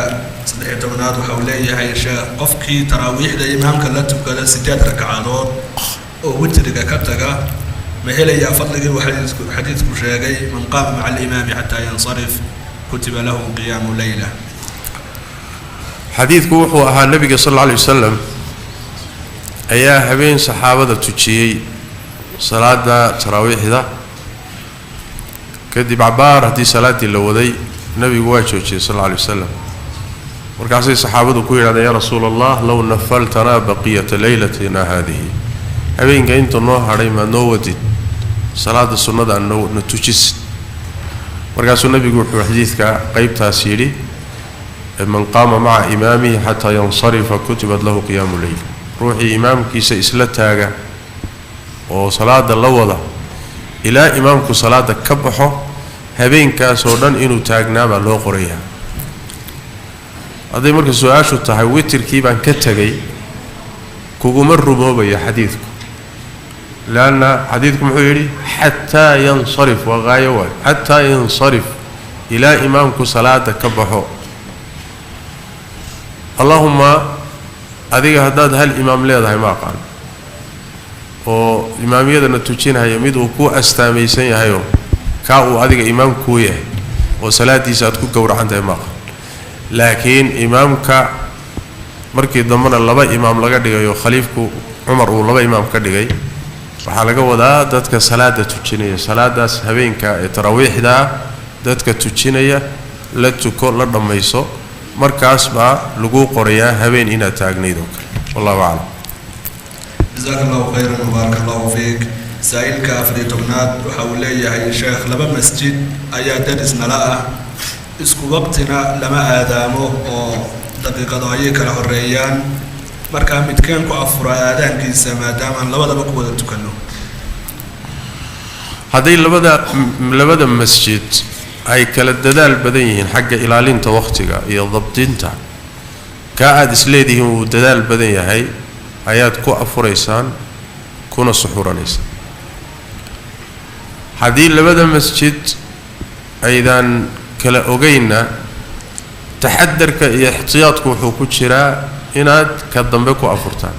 [SPEAKER 1] 13aad waxa uu leeyahay sheekh qofkii taraawiixda imaamka la tukada 8 ragcadood oo witriga ka taga ma helayaa fadligii xadiidku sheegay man qaama maca alimaami xataa yansarif kutiba lahu qiyaamu layla
[SPEAKER 2] xadiidku wuxuu ahaa nabiga sal alla alay wasalam ayaa habeen saxaabada tujiyey salaada taraawiixda kadib cabaar haddii salaaddii la waday nabigu waa joojiyey sal alla alay wasalam markaasay saxaabadu ku yidhahdeen yaa rasuula allah low nafaltanaa baqiyata laylatina haadihi habeenka inta noo hadhay maad noo wadid salaada sunnada na tujisid markaasuu nabigu wuxuu xadiidka qaybtaas yidhi man qaama maca imaamihi xataa yansarifa kutibat lahu qiyaamu leyl ruuxii imaamkiisa isla taaga oo salaada la wada ilaa imaamku salaada ka baxo habeenkaasoo dhan inuu taagnaabaa loo qorayaa hadday marka su-aashu tahay witirkii baan ka tegay kuguma rumoobaya xadiidku leanna xadiidku muxuu yidhi xataa yansarif waa qaayo waay xataa yansarif ilaa imaamku salaada ka baxo allahumma adiga haddaad hal imaam leedahay ma aqaan oo imaamiyadana tujinaya mid uu ku astaamaysan yahayoo kaa uu adiga imaamkuu yahay oo salaadiisa aad ku gowracan tahay ma aqaan laakiin imaamka markii dambena 2 imaam laga dhigayo khaliifku cumar uu 2 imaam ka dhigay waxaa laga wadaa dadka salaada tujinaya salaadaas habeenka ee taraawiixda dadka tujinaya la tuko la dhammayso markaas baa lagu qorayaa habeen inaad taagnayd oo kale wallahu a'lam
[SPEAKER 1] jazaaka allahu khayran wabaarak allahu fiik saa'ilka 14aad waxa uu leeyahay sheekh 2 masjid ayaa daris nala ah isku waqtina lama aadaamo oo daqiiqado ayay kala horeeyaan marka midkeen ku afura aadaankiisa maadaama aan labadaba ku wada tukano
[SPEAKER 2] hadday labada masjid ay kala dadaal badan yihiin xagga ilaalinta waqtiga iyo dabdinta ka aad isleedihiin uu dadaal badan yahay ayaad ku afuraysaan kuna suxuranaysaan haddii labada masjid aydan kala ogeyna taxadarka iyo ixtiyaadku wuxuu ku jiraa inaad ka dambe ku afurtaan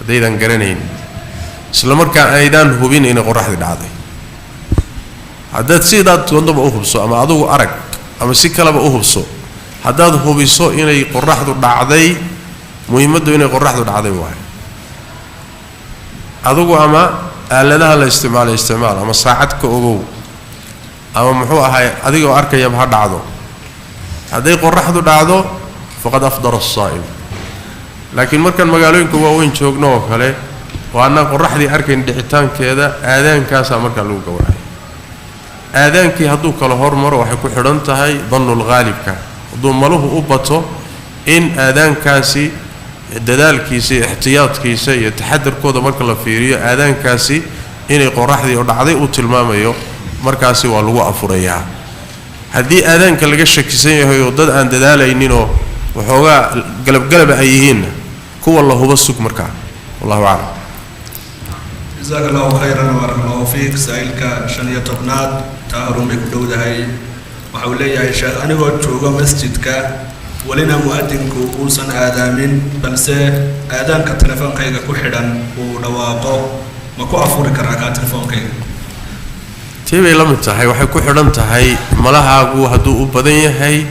[SPEAKER 2] haddaydan garanayn isla markaa aydan hubin inay qoraxdii dhacday haddaad sidaad doondaba u hubso ama adigu arag ama si kaleba u hubso haddaad hubiso inay qoraxdu dhacday muhiimaddu inay qoraxdu dhacday waayo adigu ama aaladaha la isticmaal ama saacad ka ogow ama muxuu ahay adigoo arkayaba ha dhacdo hadday qoraxdu dhacdo faqad afdara as-saa'im laakiin markaan magaalooyinka waaweyn joogno oo kale oo annaan qoraxdii arkayn dhicitaankeeda aadaankaasaa markaa lagu gowracay aadaankii hadduu kala hormaro waxay ku xidhan tahay dannul haalibka hadduu maluhu u bato in aadaankaasi dadaalkiisa iyo ixtiyaadkiisa iyo taxadarkooda marka la fiiriyo aadaankaasi inay qoraxdii oo dhacday uu tilmaamayo markaasi waa lagu afurayaa haddii aadaanka laga shakisan yahay oo dad aan dadaalaynin oo waxoogaa galab ay yihiin kuwa la hubo sug markaa wallahu a'lam
[SPEAKER 1] jazakallahu khayran wa barakallahu fiik sa'ilka 15aad taharun bi kudowdahay waxa uu leeyahay sheekh anigoo jooga masjidka walina muadinku uusan aadaamin balse aadaanka telefoonkayga ku xidhan uu dhawaaqo ma ku afuri karaa ka telefoonkayga
[SPEAKER 2] tibay la mid tahay waxay ku xidhan tahay malahaagu hadduu u badan yahay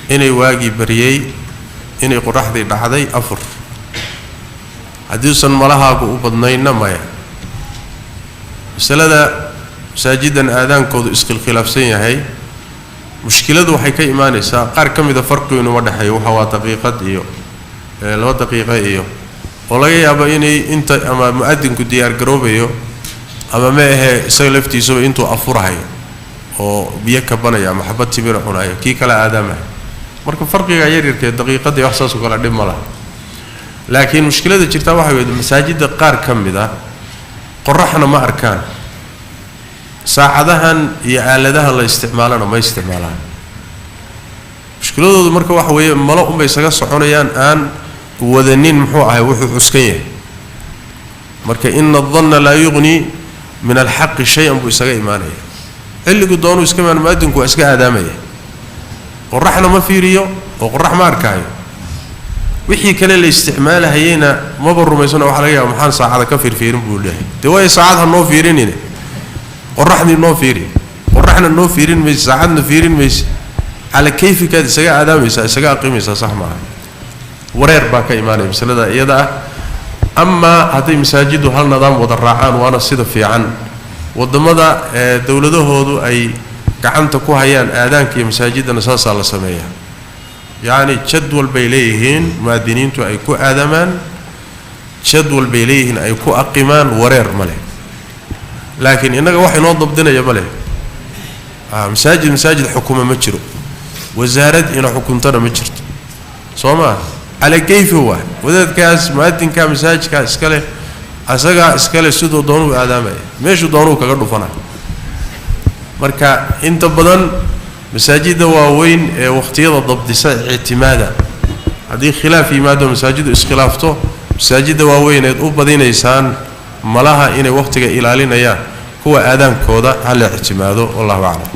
[SPEAKER 2] inay waagi bariyay inay qoraxdii dhacday afur hadduusan malahaagu u badnayna maya masalada masaajidan aadaankoodu iskhilkhilaafsan yahay mushkiladu waxay ka imaanaysaa qaar ka mida farqigu inuma dhexeeyo waxa waa daqiiqad iyo 2 daqiiqo iyo oo laga yaabo inay inta ama muadinku diyaar garoobayo ama ma ahe isaga laftiisuba intuu afurahayo oo biyo ka banaya ama xabad timir cunayo kii kala aadaamayo marka farqiga yaryarkeed daqiiqadii wax saas oo kala dhib ma laha laakiin mushkilada jirta waxa weeye masaajida qaar ka mida qoraxna ma arkaan saacadahan iyo aaladaha la isticmaalana ma isticmaalaan mushkiladoodu marka waxa weeye malo un bay isaga soconayaan aan wadanin muxuu ahay wuxuu cuskan yahay marka inna dhanna la yughni min al-haqqi shay'an buu isaga imaanaya xilligu doonu iska imaan muadinku waa iska aadaamaya qoraxna ma fiiriyo oo qorax ma arkaayo wixii kale la isticmaalahayna ma barumaysana waxa laga yaabaa maxaan saacada ka fiirfiirin buu leeyahay way saacad noo fiirinina qoraxdii noo fiiri qoraxna noo fiirin maysa saacadna fiirin maysa ala kayfikaad isaga aadaamaysa isaga qiimaysa sax ma aha wareer baa ka imaanay masalada iyada amma haday masaajidu hal nidaam wada raacaan waana sida fiican wadamada dawladahoodu ay gacanta ku hayaan aadaanka iyo masaajidana saasa la sameeyaa يعني جدول بيليهن مادينينتو أي كو آدمان جدول بيليهن أي كو أقيمان ورير ماله لكن إنك واحد نوضب دنا جماله مساجد حكومة مجرو وزارة إن حكومتنا مجرت صوما على كيف هو وذات كاس مادين كمساجد كاس كله أسرع إسكاله سدوا دونو آدمه ماشوا دونو كقدر فنا مركا أنت بدن مساجد واوين وقتيض ضبط اعتمادا هذه خلاف ما دام مساجد اسخلافته مساجد واوين او بدين انسان ملها ان وقتك الالينيا هو اذان كودا على اعتماده والله اعلم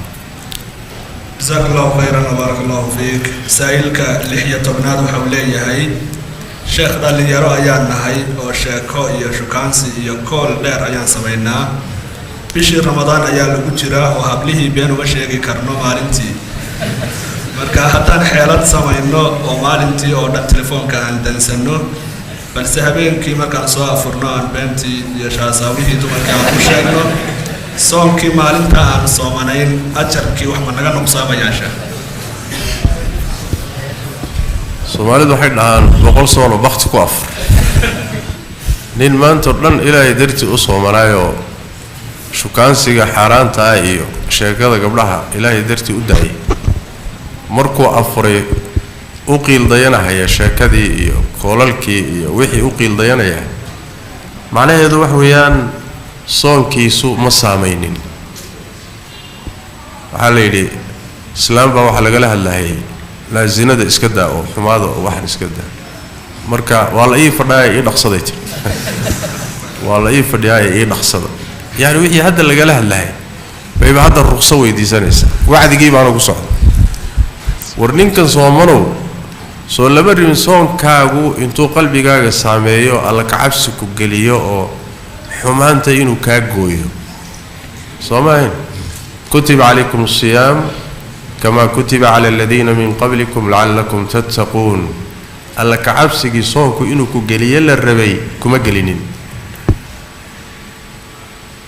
[SPEAKER 1] جزاك الله خيرا وبارك الله فيك سائلك لحية تبناد وحوليه هاي شيخ دالي يرو ايان هاي او شيخو iyo shukaansi iyo kool dheer ayaan sameynaa bishii Ramadaan ayaa lagu jiraa oo hablihii been uga sheegi karno maalintii marka haddaan xeelad samayno oo maalintii oo dhan telefoonka aan dansano balse habeenkii markaan soo afurno aan beentii iyo shaasawihii dumarka aan ku sheegno soonkii maalinta aan soomanayn ajarkii wax ma naga nuqsaamayaasha
[SPEAKER 2] Soomaalidu waxay dhahaan 100 soono waqti ku afur nin maanta dhan ilaahay dartii u soomanaayo shukaansiga xaraanta iyo sheekada gabdhaha ilaahay dartii u daayay markuu afuray u qiildayanaya sheekadii iyo koolalkii iyo wixii u qiildayanaya macnaheedu wax weeyaan soonkiisu ma saameynin waxa la yiri islaamba waxa laga hadlaayay laazinada iska daa oo xumaada oo wax iska daa marka waa la ii fadhiyaa ii dhaqsaday waa la ii fadhiyaa ii dhaqsaday يعني وحي هذا اللي قالها الله بيبقى هذا الرخصة ويديسانيسا واحد يجيب عنه قصة ورنين كان صومنو سو لما رين صوم كاغو انتو قلبي كاغا ساميو على كعبسك وقليو او حمان تينو كاغويو صومين كتب عليكم الصيام كما كتب على الذين من قبلكم لعلكم تتقون على كعبسك صومكو انو كقليو للربي كما قلينين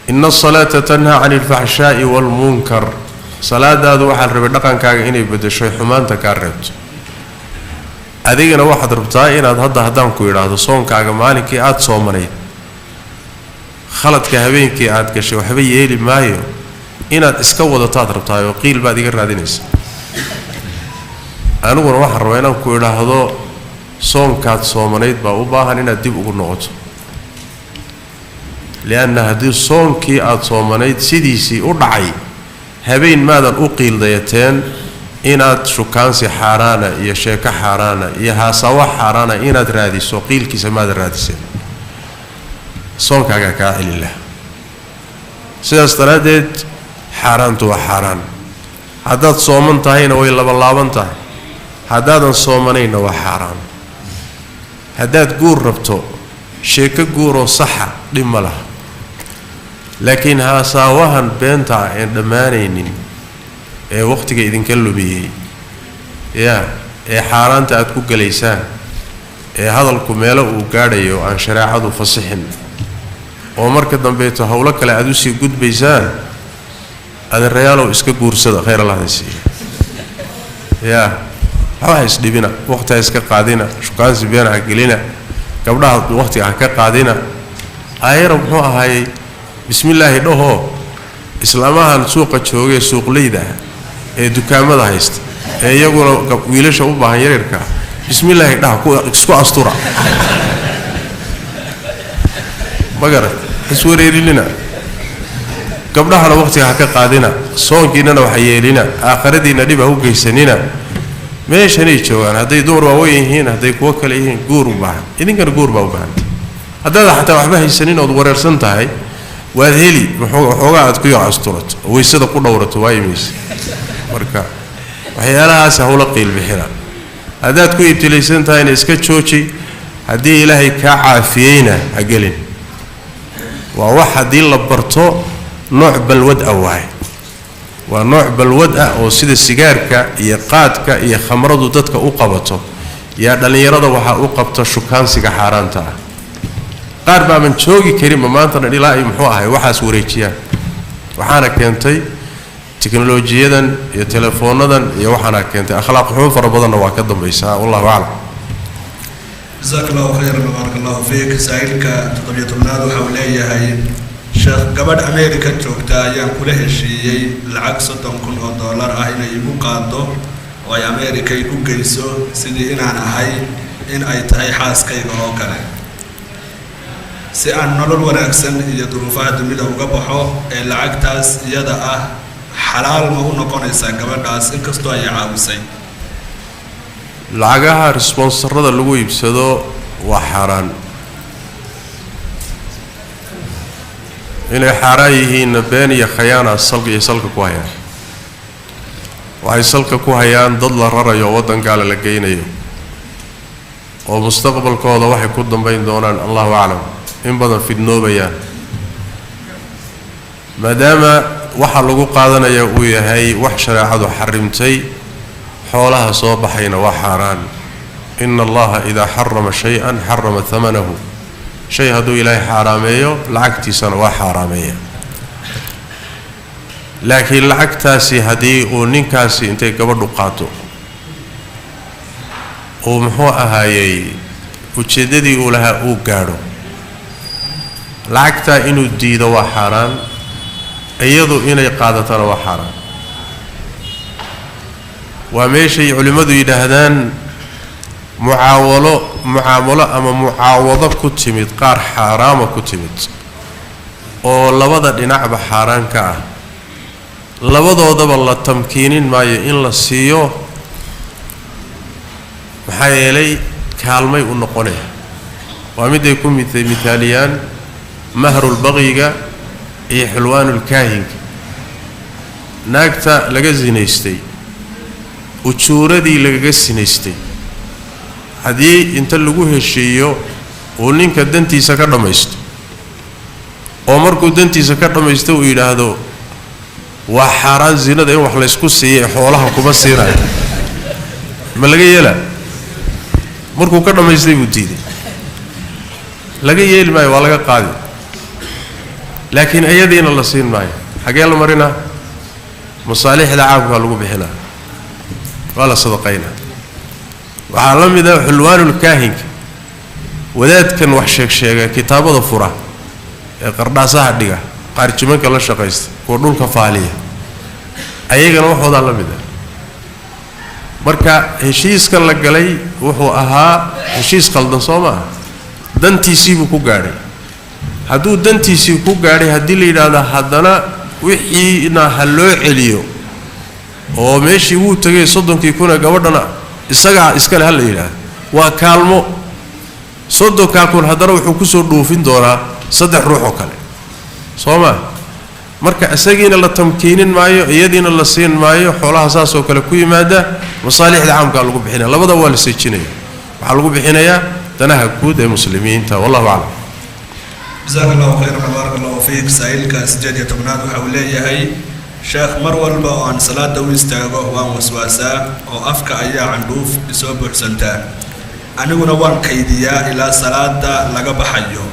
[SPEAKER 2] إن الصلاة تنهى عن الفحشاء والمنكر صلاة هذا واحد ربي دقن كاغ إني بده شوي حمان تكررت أدينا واحد ربطاء إن هذا هدام كوير هذا صوم كاغ مالك آت صومني خلط كهبين كي آت كشوا حبي يلي مايو إن اسكود تات ربطاء وقيل بعد يقرر هذينيس أنا واحد ربينا كوير هذا soonkaad soomanayd baa u baahan inaad dib ugu noqoto lianna haddii soonkii aad soomanayd sidiisii u dhacay habeen maadan u qiildayateen inaad shukaansi xaaraana iyo sheeko xaaraana iyo haasawa xaaraana inaad raadiso qiilkiisa maadan raadiseen soonkaagaa kaa celin laha sidaas daraaddeed xaaraantu waa xaaraan haddaad sooman tahayna way labalaaban tahay haddaadan soomanayna waa xaaraan haddaad guur rabto sheeko guuroo saxa dhib ma laha laakiin haasaawahan beenta ah een dhammaanaynin ee wakhtiga idinka lumiyey yaa ee xaaraanta aad ku gelaysaan ee hadalku meelo uu gaadhayo aan shareecadu fasixin oo marka dambeeto howlo kale aad usii gudbaysaan adeerayaalow iska guursada khayr allah idin siiya yaa waxba isdhibina waqti ha iska qaadina shukaansi been ha gelina gabdhaha waqtiga ha ka qaadina ayara muxuu ahaayey bismillaahi dhahoo islaamahan suuqa joogee suuqleyda ee dukaamada haysta ee iyaguna wiilasha u baahan yaryarka bismillaahi dhaha isku astura magarat iswareerinina gabdhahana waqtiga ha ka qaadina soonkiinana waxa yeelina aakhiradiina dhib ha u geysanina meeshanay joogaan hadday dumar waaweyn yihiin hadday kuwo kale yihiin guur u baahan idinkana guur baa u baahan haddaad xataa waxba haysanin ood wareersan tahay waad heli waxoogaa aad ku yar asturato oo weysada ku dhowrato waa imaysa marka waxyaalahaas hawla qiil bixina haddaad ku ibtilaysan tahayna iska jooji haddii ilaahay kaa caafiyeyna ha gelin waa wax haddii la barto nooc balwad ah waay waa nooc balwad ah oo sida sigaarka iyo qaadka iyo khamradu dadka u qabato yaa dhallinyarada waxaa u qabta shukaansiga xaaraanta ah qaar baaban joogi karinba maantana ilaa ay muxuu ahay waxaas wareejiyaan waxaana keentay teknolojiyadan iyo telefoonadan iyo waxaana keentay akhlaaq xumo fara badanna waa ka dambaysaa wallahu aclam
[SPEAKER 1] جزاك الله خيرا وبارك الله فيك سائلك تطبيق الناد وحولي هاي شيخ قبل أمريكا جوكتا أيام كل هالشيء العكس صدق كل $1 أهنا يبقى ويا أمريكا يبقى جيسو سيدي إن أنا هاي إن أي تهاي حاس كي غوكنا سأن نلول ونأكسن يدروفها دميدا وقبحو العكتاس يدا حلال ما هو نكون إنسان قبل داس إنكستو أي عاوسين
[SPEAKER 2] lacagaha responsorada lagu iibsado waa xaaraan inay xaaraan yihiinna been iyo khayaana salka ku hayaan waxay salka ku hayaan dad la rarayo waddankaale la geynayo oo mustaqbalkooda waxay ku dambayn doonaan allahu aclam in badan fidnoobayaan maadaama waxa lagu qaadanaya uu yahay wax shareecadu xarimtay xoolaha soo baxayna waa xaaraan ina allaha idaa xarama shay-an xarama hamanahu shay hadduu ilaahay xaaraameeyo lacagtiisana waa xaaraameeya laakiin lacagtaasi haddii uu ninkaasi intay gabadhu qaato uu muxuu ahaayey ujeeddadii uu lahaa uu gaadho lacagtaa inuu diido waa xaaraan iyadu inay qaadatana waa xaaraan waa meeshay culimmadu yidhaahdaan mucaamalo ama mucaawado ku timid qaar xaaraama ku timid oo labada dhinacba xaaraan ka ah labadoodaba la tamkiinin maayo in la siiyo maxaa yeelay kaalmay u noqonaya waa miday ku mithaaliyaan mahrulbaqiga iyo xulwaanulkaahinka naagta laga sinaystay ujuuradii lagaga sinaystay haddii inta lagu heshiiyo uu ninka dantiisa ka dhammaysto oo markuu dantiisa ka dhammaysto uu yidhaahdo waa xaaraan zinada in wax laysku siiya xoolaha kuma siinayo ma laga yeelaa markuu ka dhammaystay buu diiday laga yeeli maayo waa laga qaadi laakiin iyadiina la siin maayo xagee la marinaa masaalixda caamkaa lagu bixinaa waa la sadaqaynaa waxaa la mid ah xulwaanulkaahinka wadaadkan wax sheegsheega kitaabada fura ee qardhaasaha dhiga qaarjimanka la shaqaysta kuwa dhulka faaliya ayagana waxoodaa la mid ah marka heshiiskan la galay wuxuu ahaa heshiis qaldan soo maaha dantiisii buu ku gaadhay hadduu dantiisii ku gaadhay haddii la yidhaahdo haddana wixiina ha loo celiyo oo meeshii wuu tagay 30,000 gabadhana isagaa iskale ha la yidhaahdo waa kaalmo 30,000 haddana wuxuu ku soo dhoofin doonaa 3 ruux oo kale soo maaha marka isagiina la tamkiinin maayo iyadiina la siin maayo xoolaha saas oo kale ku yimaada masaalixda caamka lagu bixinaya labada waa la seejinaya waxa lagu bixinayaa danaha guud ee muslimiinta wallahu a'lam
[SPEAKER 1] jazakallahu khayran barakallahu fiik sa'ilka 18 waxa uu leeyahay sheekh mar walba oo aan salaada u istaago waan waswaasaa oo afka ayaa candhuuf isoo buuxsantaa aniguna waan kaydiyaa ilaa salaada laga baxayo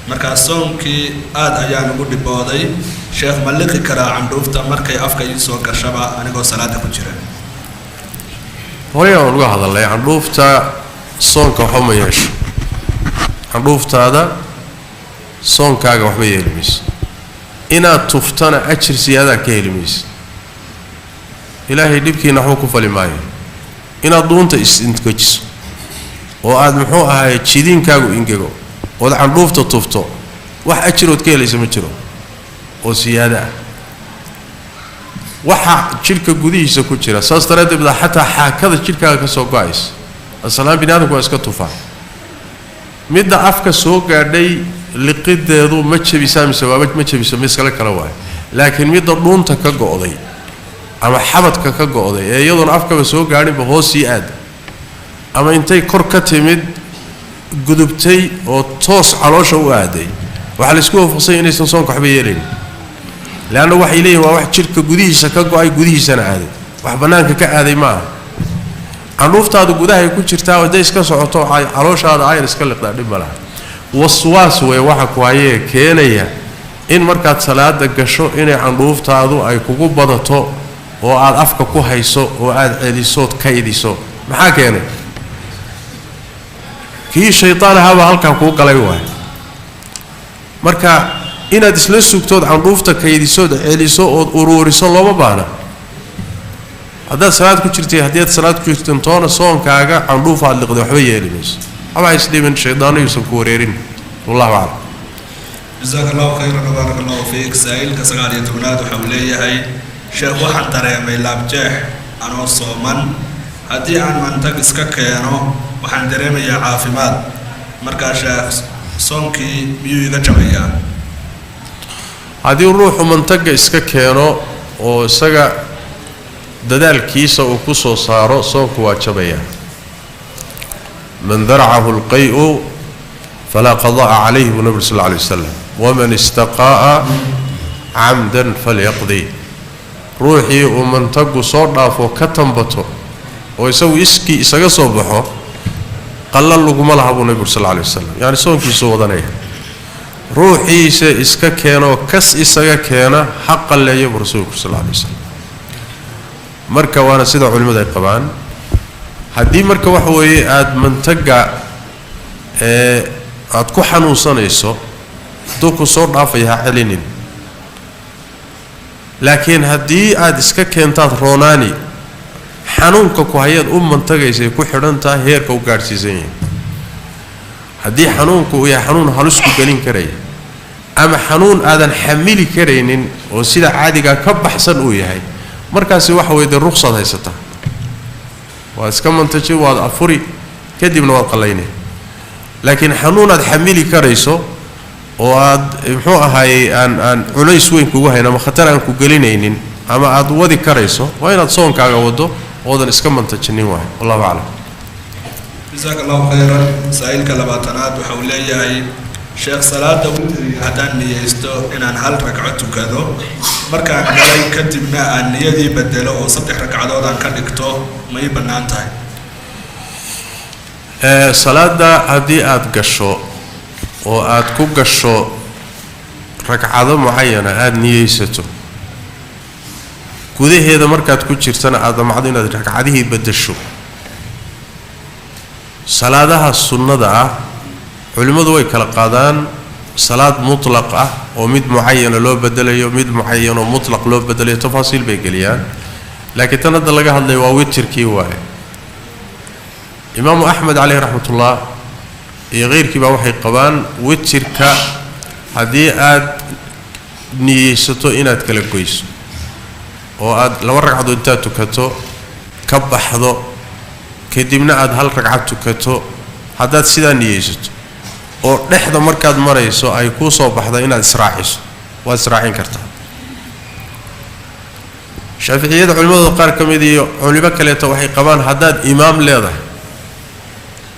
[SPEAKER 1] marka soonkii aad ayaan ugu dhibooday sheekh ma liqi karaa candhuufta markay afka ii soo gashaba anigoo salaada ku jira
[SPEAKER 2] hooyo uga hadalay candhuufta soonka waxa ma yeesho candhuuftaada soonkaaga waxba yeelimayso inaad tuftana ajir siyaada ka helimayso ilaahay dibkiina waxba ku fali maayo inaad duunta is-intijiso oo aad muxuu ahaay jidiinkaagu ingego oo candhuufta tufto wax ajirood ka helaysa ma jiro oo siyaada ah waxa jirka gudihiisa ku jira saas daraadeed xataa xaakada jirkaaga ka soo go'aysa aslaan binaadamku waa iska tufaa midda afka soo gaadhay liqideedu ma jabisaa mise waa ma jabiso miskala kala waay laakiin midda dhuunta ka go'day ama xabadka ka go'day ee iyaduna afkaba soo gaadhinba hoosii aad ama intay kor ka timid gudubtay oo toos caloosha u aaday waxa la isku waafaqsan inaysan soonka waxba yeelayn laana waxay leeyihiin waa wax jirka gudihiisa ka go'ay gudihiisana aaday wax banaanka ka aaday maaha candhuuftaadu gudaha ay ku jirtaa waday iska socoto calooshaada ay iska liqdaa dhib malaha waswaas way waxa ku hayee keenaya in markaad salaada gasho inay candhuuftaadu ay kugu badato oo aad afka ku hayso oo aad celisood kaydiso maxaa keenay kii shaytaan ahaaba halkan kuu galay waay marka inaad isla sugtood candhuufta kaydisood celiso ood uruuriso looma baahna haddaad salaad ku jirtay haddii aad salaad ku jirtin toona soonkaaga candhuuf aad liqday waxba yeeli mayso waxba isdhimin shaydaano yuusan ku wareerin wallahu aclam
[SPEAKER 1] jazakallahu khayran barakallahu fiik sa'ilka 19 waxa uu leeyahay sheekh waxaan dareemay laabjeex anoo sooman haddii aan mantag iska keeno waxaan dareemayaa caafimaad markaa sheekh soonkii miyuu iga jabayaa
[SPEAKER 2] haddii ruuxu mantaga iska keeno oo isaga dadaalkiisa uu ku soo saaro soonku waa jabayaa man daracahu alqay'u falaa qada'a calayhi buu nabi sal alla alay wasalam waman istaqaa'a camdan falyaqdi ruuxii uu mantagu soo dhaafo ka tambato oo isagu iskii isaga soo baxo qallal laguma laha buu nabi sal alla alay wasalam yani soonkiisu wadanaya ruuxiisa iska keeno kas isaga keena ha qalleeyo buu rasuulku sal alla alay wasalam marka waana sida culimadu ay qabaan haddii marka waxa weeye aad mantaga aad ku xanuunsanayso hadduu ku soo dhaafaya ha celinin laakiin haddii aad iska keentaad roonaani xanuunka ku hayaad u mantagaysay ku xidhan tahay heerka u gaadhsiisan yahay haddii xanuunku uu yahay xanuun halusku gelin karaya ama xanuun aadan xamili karaynin oo sida caadigaa ka baxsan uu yahay markaasi waxa weeye dee ruqsad haysataa waad iska mantaji waad afuri kadibna waad qallaynay laakiin xanuun aad xamili karayso oo aad muxuu ahaayey aan culays weyn kugu hayn ama khatar aan ku gelinaynin ama aad wadi karayso waa inaad soonkaaga wado oodan iska mantajinin waay wallahu aclam
[SPEAKER 1] jazakallahu khayran sa'ilka 20aad waxa uu leeyahay sheekh salaada witriga haddaan niyeysto inaan hal ragco tukado markaan galay kadibna aan niyadii bedelo oo 3 ragcadood aan ka dhigto ma ii bannaan tahay
[SPEAKER 2] salaada haddii aad gasho oo aad ku gasho ragcado mucayana aad niyeysato gudaheeda markaad ku jirtana aad damacdo inaad ragcadihii bedesho salaadaha sunnada ah culimmadu way kala qaadaan salaad mutlaq ah oo mid mucayana loo bedelayo mid mucayan oo mutlaq loo bedelayo tafaasiil bay geliyaan laakiin tan hadda laga hadlayo waa witirkii waaye إمام أحمد عليه رحمة الله غير كبا وحي قبان وترك هذه آد نيستو إناد كلا كويس وآد لو ركعدو انتا تكتو كبحضو كدبنا آد هل ركعد تكتو هذا سيدا نيستو ونحن مركز مريسو أي كوسو بحضا إناد إسراعيسو وإسراعين كرتا شافعية علماء القار كميدي علماء كليتا وحي قبان هداد إمام ليضا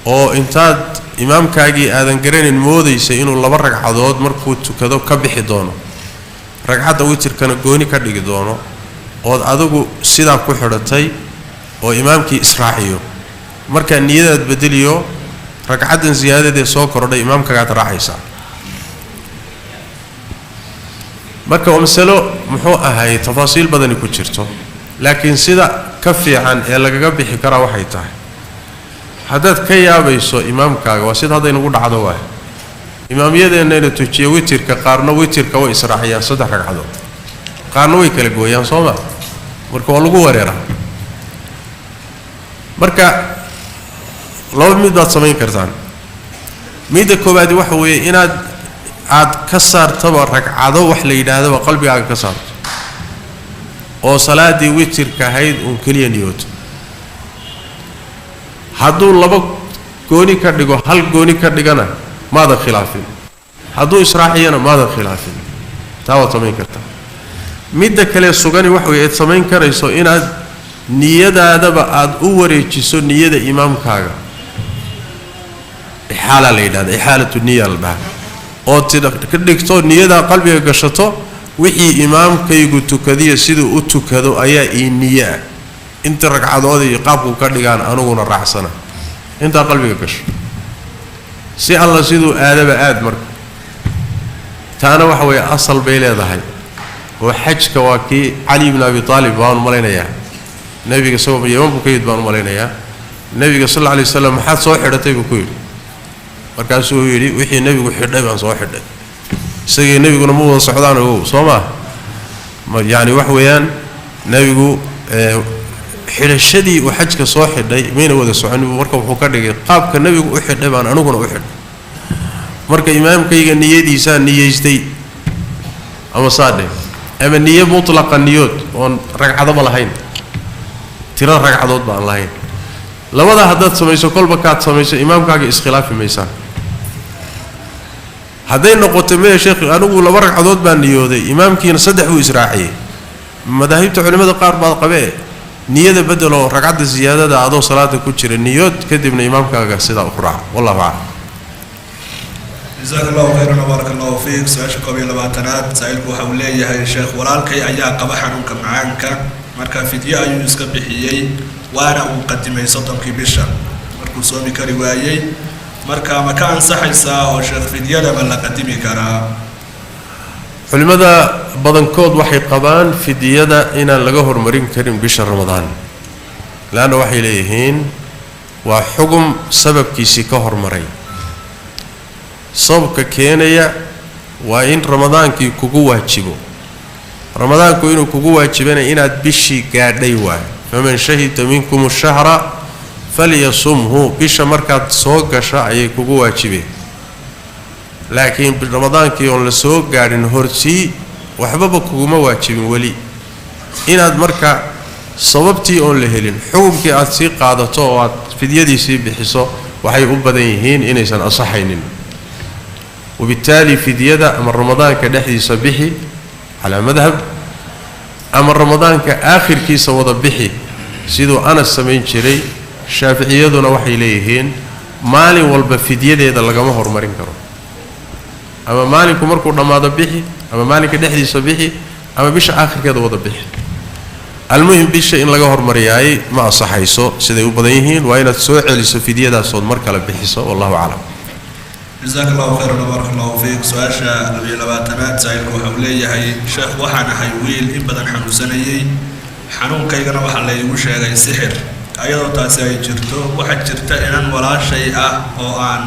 [SPEAKER 2] أو إنتاد إمام كاجي آذن قرين الموضي سيئنو الله برق عدود مركو تكذو كبحي دونو رقعد ويتر كان قوني كردق دونو أو أدوكو سيدا كحرتي أو إمامكي إسراعيو مركا نيادة بدليو رقعد زيادة دي سوكر دا إمام كاقات راحيسا marka ومسألة محوء هاي تفاصيل بدني كتشرته لكن سيدا كفي عن لقى بحي كرا وحي تاعي هذا كيا بيسو إمام كاغ وسيد هذا ينقول عدواه إمام يده إنه تجي ويتر كقارنه ويتر كوا إسرائيل صدق عدو قارنه ويكلجوا يا صوما مركو لقوا وريرا مركا لو ميدا سمين كرتان ميدا كوبادي وحوي إن عاد كسر تبرك عدو وحلي هذا وقلبي عاد كسر أو صلاة دي ويتر كهيد وكليا نيوت هادو لبق قوني كردقو هل قوني كردقنا ماذا خلافين هادو إسرائيلنا ماذا خلافين تاوى تمين كرتا ميدا كلي سوغاني وحوي اتسمين كريسو إن نيادا هذا بعد أوري جسو نيادا إمام كاغا إحالة ليدا إحالة النية البعض أو كردقتو نيادا قلبي قشتو وحي إمام كيغو تكذي سيدو أتكذو أيا إنيا انت ركعدودي يقابو كدغان انغونا راحسنا انت قلبك كش سي الله سيدو ادب اد مر تانا waxa way asal bay leedahay oo xajka waa ki Ali ibn Abi Talib baan maleynaya nabiga sabab yeeman ku yid baan maleynaya nabiga sallallahu alayhi wasallam waxa soo xidhatay ku yiri markaas uu yiri wixii nabigu xidhay baan soo xidhay isagii nabiguna ma wada socdaan oo Sooma yaani wax weeyaan nabigu xirashadii oo xajka soo xidhay meena wada socon marka wuxuu ka dhigay qaabka nabigu u xidhay baan anuguna u xidhay marka imaamkayga niyadiisa niyeystay ama saade ama niyo mutlaq niyad oo ragcado ma lahayn tira ragcadood baan lahayn labada hadad sameeyso kolba ka sameeyso imaamkaaga iskhilaafi meeysan haday noqoto mee sheekh anugu laba ragcadood baan niyooday imaamkiina saddex uu israaciyay madaahibta culimada qaar baad qabee niyada bedelo ragcada ziyaadada adoo salaada ku jira niyad kadibna imaamkaaga sida u raac wallahu a'lam
[SPEAKER 1] جزاك الله خيرا وبارك الله فيك سؤال قبيل لباتنات سائلك وحوليه يا شيخ ولالكي أيا قبا حنونك معانك مركا فيديو أيو يسكب بحيي وانا مقدمي صدمك بشا مركو سومي كروايي مركا مكان صحيسا وشيخ فيديو لما لقدمي كرا
[SPEAKER 2] فلماذا بدن كود وحي قبان فيديو دا إنا لقهر مرين كريم بشا رمضان لأنه وحي ليهين وحكم سبب كيسي كهر مرين صوبك كينيا وإن رمضان كي كوكو واجبو رمضان كو إنو كوكو واجبنا إنا بشي قادي واي فمن شهد منكم الشهر فليصمه بشا مركات سوق شاعي كوكو واجبه لكن برمضان كي يون لسوق قادن هرسي وحبابك كوكو ما واجبين ولي إنا مركا صوبتي أون لهلين حكم كي أتسي قادتو في ديدي سي بحصو وحي أبدينهين إنيسان أصحينين وبالتالي في ديادة أمر رمضان كنحدي صبيحي على مذهب أمر رمضان كآخر كيس وضبحي سيدو أنا السمين شري شافعيادنا وحي ليهين مالي والبا في ديادة إذا لقمه هرمارين كرو أما مالي كمركو رمضان ضبحي أما مالي كنحدي صبيحي أما بيش آخر كذا وضبحي المهم بيش إن لقمه هرمارياي ما صحيسو سيدو بديهين وإن تسوع لسو في ديادة صود مركا لبحيسو والله أعلم
[SPEAKER 1] جزاك الله خيرا وبارك الله فيك سؤال نبي لباتنات سائلك وحوليه هي شيخ وحنا حيويل إن بدن حنو سنيي حنون كيغنا وحلا يوشي غي سحر أيضا تاسي جرتو وحد جرتا إنان ولا شيء أو أن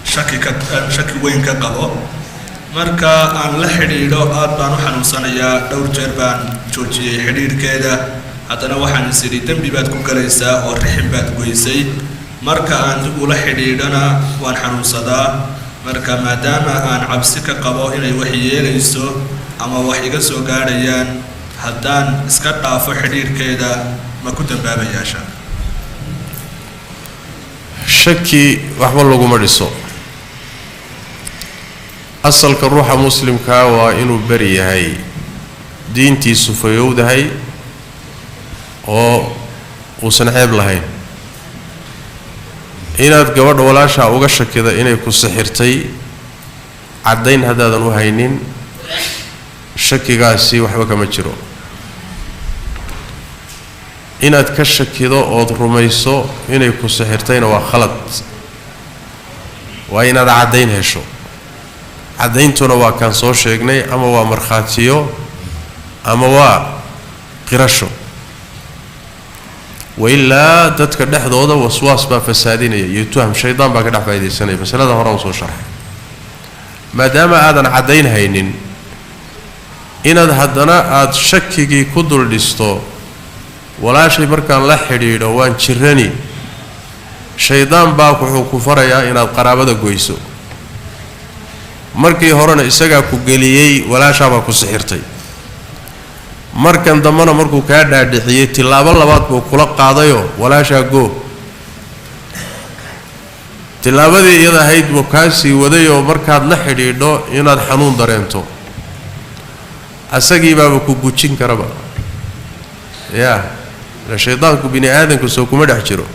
[SPEAKER 1] شكي وين كقبو مركا أن لحديدو آدبانو حنو سنيا دور جربان جوجي حديد كيدا حتى نوحن سيري دنبي بات كوكاليسا ورحم بات كويسي marka aan dib ula xidhiidhana waan xanuunsadaa marka maadaama aan cabsi ka qabo inay wax yeelayso ama wax iga soo gaadhayaan haddaan iska dhaafo xidhiidhkeeda ma ku dambaabayaasha
[SPEAKER 2] shaki waxba laguma dhiso asalka ruuxa muslimka waa inuu bari yahay diintiisu fayowdahay oo uusan ceeb lahayn inaad gabadha walaasha uga shakida inay ku sixirtay caddayn haddaadan u haynin shakigaasi waxba kama jiro inaad ka shakido ood rumayso inay ku sixirtayna waa khalad waa inaad caddayn hesho caddayntuna waa kaan soo sheegnay ama waa markhaatiyo ama waa qirasho wailaa dadka dhexdooda waswaas baa fasaadinaya iyo tuham shaydaan baa ka dhex faa'iidaysanaya masalada hore aan soo sharxay maadaama aadan caddayn haynin inaad haddana aad shakigii ku dul dhisto walaashay markaan la xidhiidho waan jirani shaydaan baa wuxuu ku farayaa inaad qaraabada goyso markii horena isagaa ku geliyey walaashaabaa ku sixirtay markan dambana markuu kaa dhaadhiciyey tilaabo labaad buu kula qaadayoo walaashaa goo tilaabadii iyada ahayd buu kaa sii wadayoo markaad la xidhiidho inaad xanuun dareento asagii baaba ku gujin karaba yaa shaydaanku bini aadamku soo kuma dhex jiro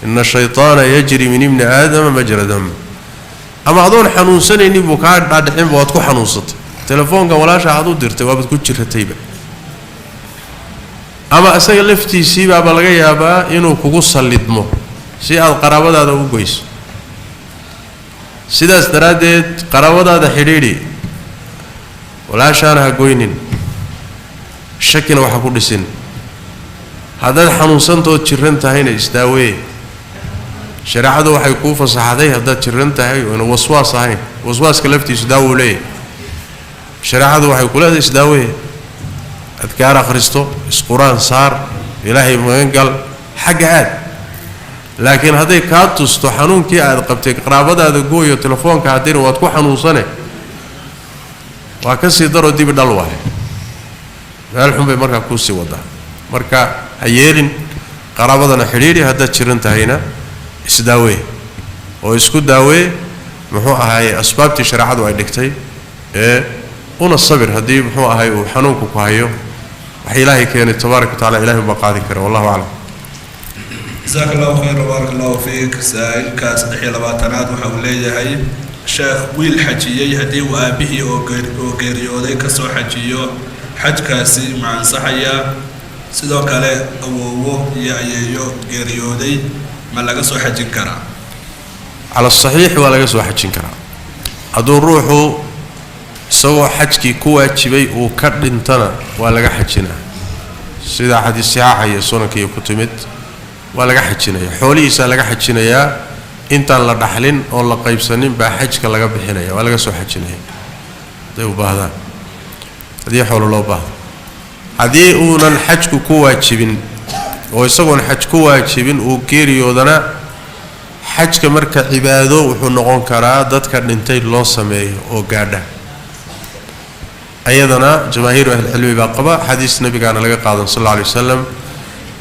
[SPEAKER 2] ina shaytaana yajri min ibni aadama majra dam ama adoon xanuunsanaynin buu kaa dhaadhicinba waad ku xanuunsatay telefoonka walaasha aad u dirtay waabaad ku jiratayba ama asaga laftiisii baaba laga yaabaa inuu kugu sallidmo si aad qaraabadaada u goyso sidaas daraaddeed qaraabadaada xidhiidhi walaashaana ha goynin shakina waxa ku dhisin haddaad xanuunsantood jiran tahayna isdaawee shareecadu waxay kuu fasaxday haddaad jiran tahay oona waswaas ahayn waswaaska laftiisu daawuu leeyahay shareecadu waxay ku leedahay isdaawee adkaar akhristo isquraan saar ilaahay magan gal xagga aad laakiin hadday kaa tusto xanuunkii aad qabtay qaraabadaada gooyo telefoonka haddina waad ku xanuunsane waa ka sii daroo dibi dhal waaye meel xun bay markaa kuusii wadaa marka ha yeelin qaraabadana xidhiidhi haddaad jiran tahayna isdaawee oo isku daawee muxuu ahaaye asbaabtii shareecadu ay dhigtay ee una sabir haddii muxuu ahay uu xanuunku ku hayo wax ilaahay keenay tabaaraka watacaala ilaahay baa qaadi kara wallahu aclam
[SPEAKER 1] jazaaka allahu khayr baaraka allahu fiik saa'ilkaas 16aad waxa uu leeyahay sheekh wiil xajiyey haddii uu aabihii oo geeriyooday ka soo xajiyo xajkaasi ma ansaxayaa sidoo kale awoowo iyo ayeeyo geeriyooday ma laga soo xajin karaa
[SPEAKER 2] cala saxiix waa laga soo xajin karaa hadduu ruuxu isagoo xajkii ku waajibay uu ka dhintana waa laga xajinaa sida xadiis saxiixa iyo sunankiiyo ku timid waa laga xajinayaa xoolihiisa laga xajinayaa intaan la dhaxlin oo la qaybsanin baa xajka laga bixinaya waa laga soo xajinaya haday u baahdaan haddii xoolo loo baahdo haddii uunan xajku ku waajibin oo isagoon xaj ku waajibin uu geeriyoodana xajka marka cibaado wuxuu noqon karaa dadka dhintay loo sameeyo oo gaadha ayadana jamaahiiru ahlicilmi baa qaba xadiis nabigaana laga qaadan sal alla alay wasalam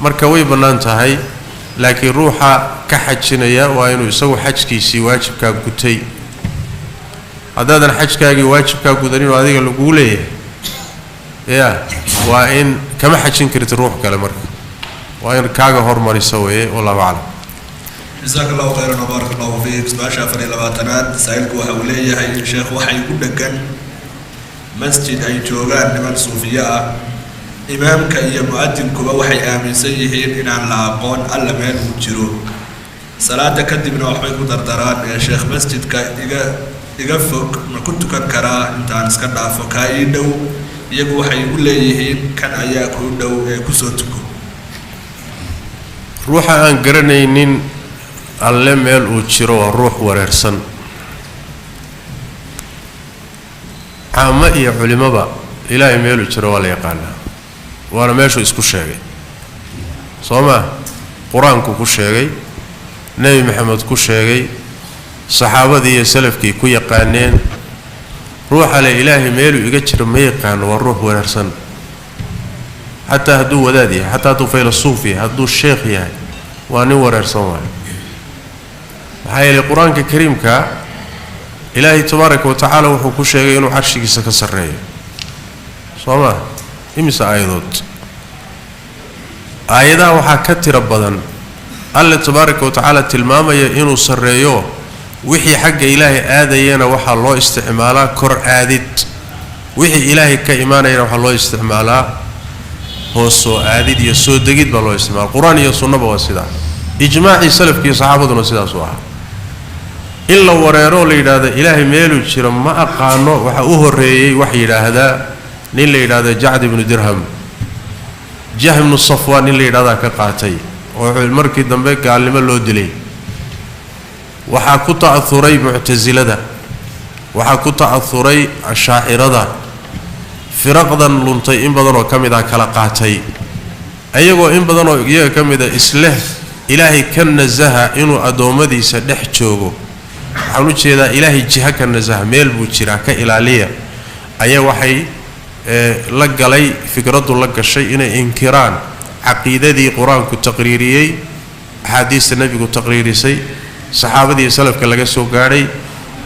[SPEAKER 2] marka way bannaan tahay laakiin ruuxa ka xajinaya waa inuu isagu xajkiisii waajibkaa gutay haddaadan xajkaagii waajibkaa gudanin oo adiga laguu leeyahay ya waa in kama xajin karti ruux kale marka waa in kaaga hormarisa weeye wallahu aclam
[SPEAKER 1] jazaaka allahu khayran baaraka allahu fiik su-aasha 24aad saa'ilku waxa uu leeyahay sheekh waxay ku dhagan masjid ay joogaan niman suufiya ah imaamka iyo mu'adinkuba waxay aaminsan yihiin inaan la aqoon alla meel uu jiro salaada kadibna waxbay ku dardaraan ee sheekh masjidka iga fog ma ku tukan karaa intaan iska dhaafo kaa ii dhow iyagu waxay u leeyihiin kan ayaa ku dhow ee ku soo tuko
[SPEAKER 2] ruuxa aan garanaynin alle meel uu jiro waa ruux wareersan caamo iyo culimaba ilaahay meeluu jiro waa la yaqaanaa waana meeshuu isku sheegay soo maa qur-aanku ku sheegay nebi maxamed ku sheegay saxaabadii iyo salafkii ku yaqaaneen ruuxa le ilaahay meeluu iga jiro ma yaqaano waa ruux wanaagsan xataa hadduu wadaad yahay xataa hadduu faylasuuf yahay hadduu sheekh yahay waa nin wanaagsan waayo maxaa yeelay qur-aanka kariimka ilaahay tabaaraka wa tacaala wuxuu ku sheegay inuu carshigiisa ka sarreeyo soo maa imise aayadood aayadaha waxaa ka tiro badan alle tabaaraka wa tacaala tilmaamaya inuu sarreeyo wixii xagga ilaahay aadayana waxaa loo isticmaalaa kor aadid wixii ilaahay ka imaanayana waxaa loo isticmaalaa hoos soo aadid iyo soo degid baa loo isticmaala qur-aan iyo sunnaba waa sidaa ijmaacii salafkiiyo saxaabaduna sidaas u ahaa in la wareero la yidhaahdo ilaahay meeluu jiro ma aqaano waxa u horreeyey wax yidhaahdaa nin la yidhaahdo jacd ibnu dirham jahm ibnu safwaan nin la yidhahdaa ka qaatay oo markii dambe gaalnimo loo dilay waxaa ku ta'auray muctasilada waxaa ku ta'auray ashaacirada firaqdan luntay in badanoo ka mid ah kala qaatay ayagoo in badanoo iyaga ka mid a isleh ilaahay ka nasaha inuu addoommadiisa dhex joogo waxaan u jeedaa ilaahay jiha ka nasaha meel buu jiraa ka ilaaliya ayaa waxay la galay fikraddu la gashay inay inkiraan caqiidadii qur-aanku taqriiriyey axaadiista nebigu taqriirisay saxaabadii salafka laga soo gaadhay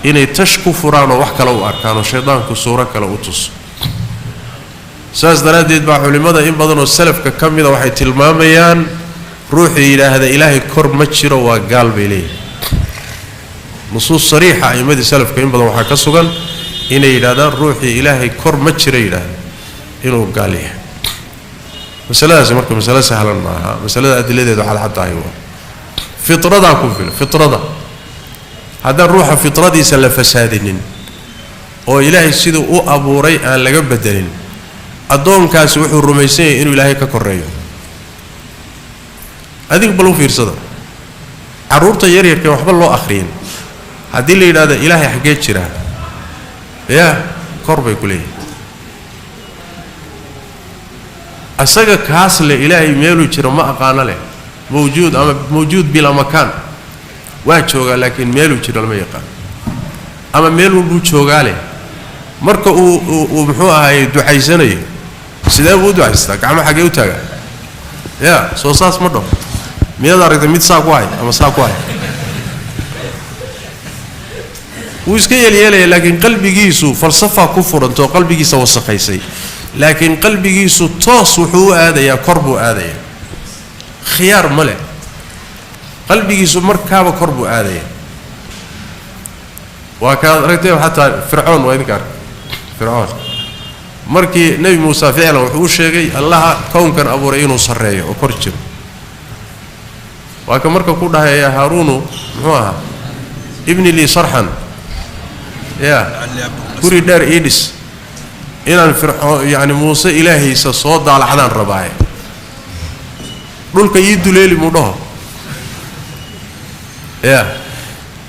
[SPEAKER 2] inay tash ku furaan oo wax kale u arkaan oo shaydaanku suuro kale u tuso saas daraaddeed baa culimmada in badanoo salafka ka mida waxay tilmaamayaan ruuxii yidhaahda ilaahay kor ma jiro waa gaal bay leeyihin nusuus sariixa a'immadii salafka in badan waxaa ka sugan inay yidhahdaan ruuxii ilaahay kor ma jiro yidhaahda inuu gaal yahay masaladaasi marka masalo sahlan maaha masalada adiladeedu xalxad tahay waa fitradaa ku fil fitrada haddaan ruuxa fitradiisa la fasaadinin oo ilaahay siduu u abuuray aan laga bedelin addoonkaasi wuxuu rumaysan yahay inuu ilaahay ka koreeyo adig bal u fiirsada carruurta yaryarka waxba loo akhriyin haddii la yidhaahdo ilaahay xaggee jiraa yaa kor bay ku leeyihin asaga kaas le ilaahay meeluu jiro ma aqaano leh mawjuud ama mawjuud bilaa makaan waa joogaa laakiin meeluu jiro lama yaqaan ama meel walbuu joogaa leh marka uu muxuu ahaayey ducaysanayo sidee buu u ducaystaa gacmo xaggee u taagaa yaa soo saas ma dhaho miyaad aragtay mid saa ku hay ama saa ku hay wuu iska yeelyeelaya laakiin qalbigiisu falsafaa ku furantoo qalbigiisa wasakhaysay laakiin qalbigiisu toos wuxuu u aadayaa kor buu aadayaa khiyaar ma leh qalbigiisu markaaba kor buu aadayaa waa kaad aragtay xataa fircoon waa idinka arkay fircoon markii nebi muuse ficlan wuxuu u sheegay allaha kownkan abuuray inuu sarreeyo oo kor jiro waa ka marka ku dhahaya haaruunu muxuu ahaa ibni lii sarxan yaa guri dheer ii dhis inaan fircoon yacni muuse ilaahaysa soo daalacdaan rabaaye dhulka ii duleeli muu dhaho yaa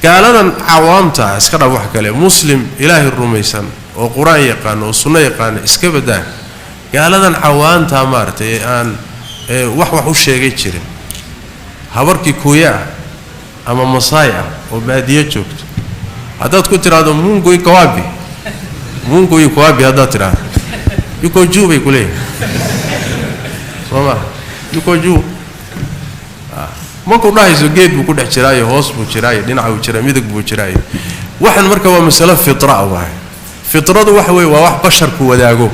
[SPEAKER 2] gaaladan cawaamta iska dhab wax kale muslim ilaahay rumaysan oo qur-aan yaqaano oo sunno yaqaano iska badaa gaaladan cawaanta maaragtay aan wax u sheegay jirin habarkii kuuya ah ama masaay ah oo baadiyo joogto haddaad ku tiraahdo mungoy kawaabi mungoy kawaabi haddaad tiraahdo yuko juu bay ku leeyihin soo maa yuko juu markuu dhahayso geed buu ku dhex jiraayo hoos buu jiraayo dhinaca buu jiraa midig buu jiraayo waxan marka waa masalo fitra waay fitradu waxa weeye waa wax basharku wadaago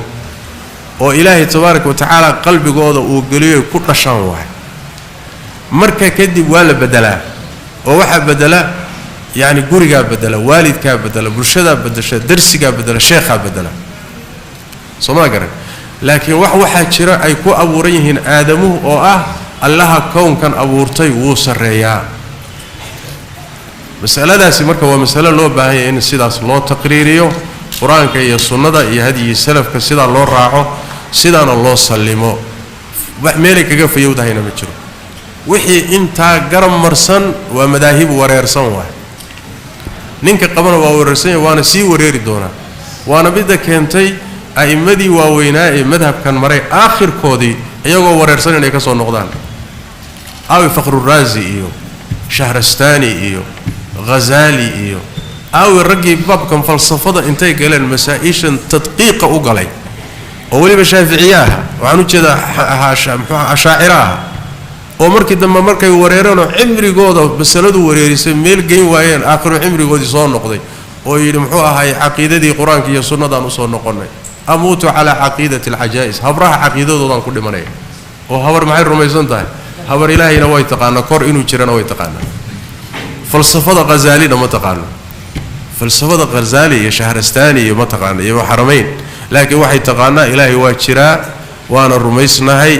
[SPEAKER 2] oo ilaahay tabaaraka wa tacaala qalbigooda uu geliyo ku dhashaan waay marka kadib waa la bedelaa oo waxaa bedela yani gurigaa bedela waalidkaa bedela bulshadaa bedesha darsigaa bedela sheekhaa bedela soo ma garan laakiin waxaa jira ay ku abuuran yihiin aadamuhu oo ah allaha kownkan abuurtay wuu sarreeyaa masaladaasi marka waa masalo loo baahan yahay in sidaas loo taqriiriyo qur-aanka iyo sunnada iyo hadyigii salafka sidaa loo raaco sidaana loo sallimo wax meelay kaga fayowdahayna ma jiro wixii intaa garab marsan waa madaahib wareersan waay ninka qabana waa wareersan yahay waana sii wareeri doonaa waana midda keentay a'immadii waaweynaa ee madhabkan maray aakhirkoodii iyagoo wareersan inay ka soo noqdaan aawi fakhruraazi iyo shahrastani iyo ghazali iyo awi ragii babkan falsafada intay galeen masaa'ishan tadqiiqa u galay oo waliba shaafiiciyaha waxaan u jeedaa ashaaciraha oo markii dambe markay wareereen oo cimrigooda masaladu wareerisay meel geyn waayeen aakhiru cimrigoodii soo noqday oo yidhi muxuu ahay caqiidadii quraanka iyo sunnadaan u soo noqonay amuutu calaa caqiidati alcajaa'is habraha caqiidadoodaan ku dhimanaya oo habar maxay rumaysan tahay habar ilaahayna way taqaanaa kor inuu jirana way taqaanaa falsafada ghazalina ma taqaano falsafada ghazali iyo shahrastani iyo ma taqaano iyo xaramayn laakiin waxay taqaanaa ilaahay waa jiraa waana rumaysnahay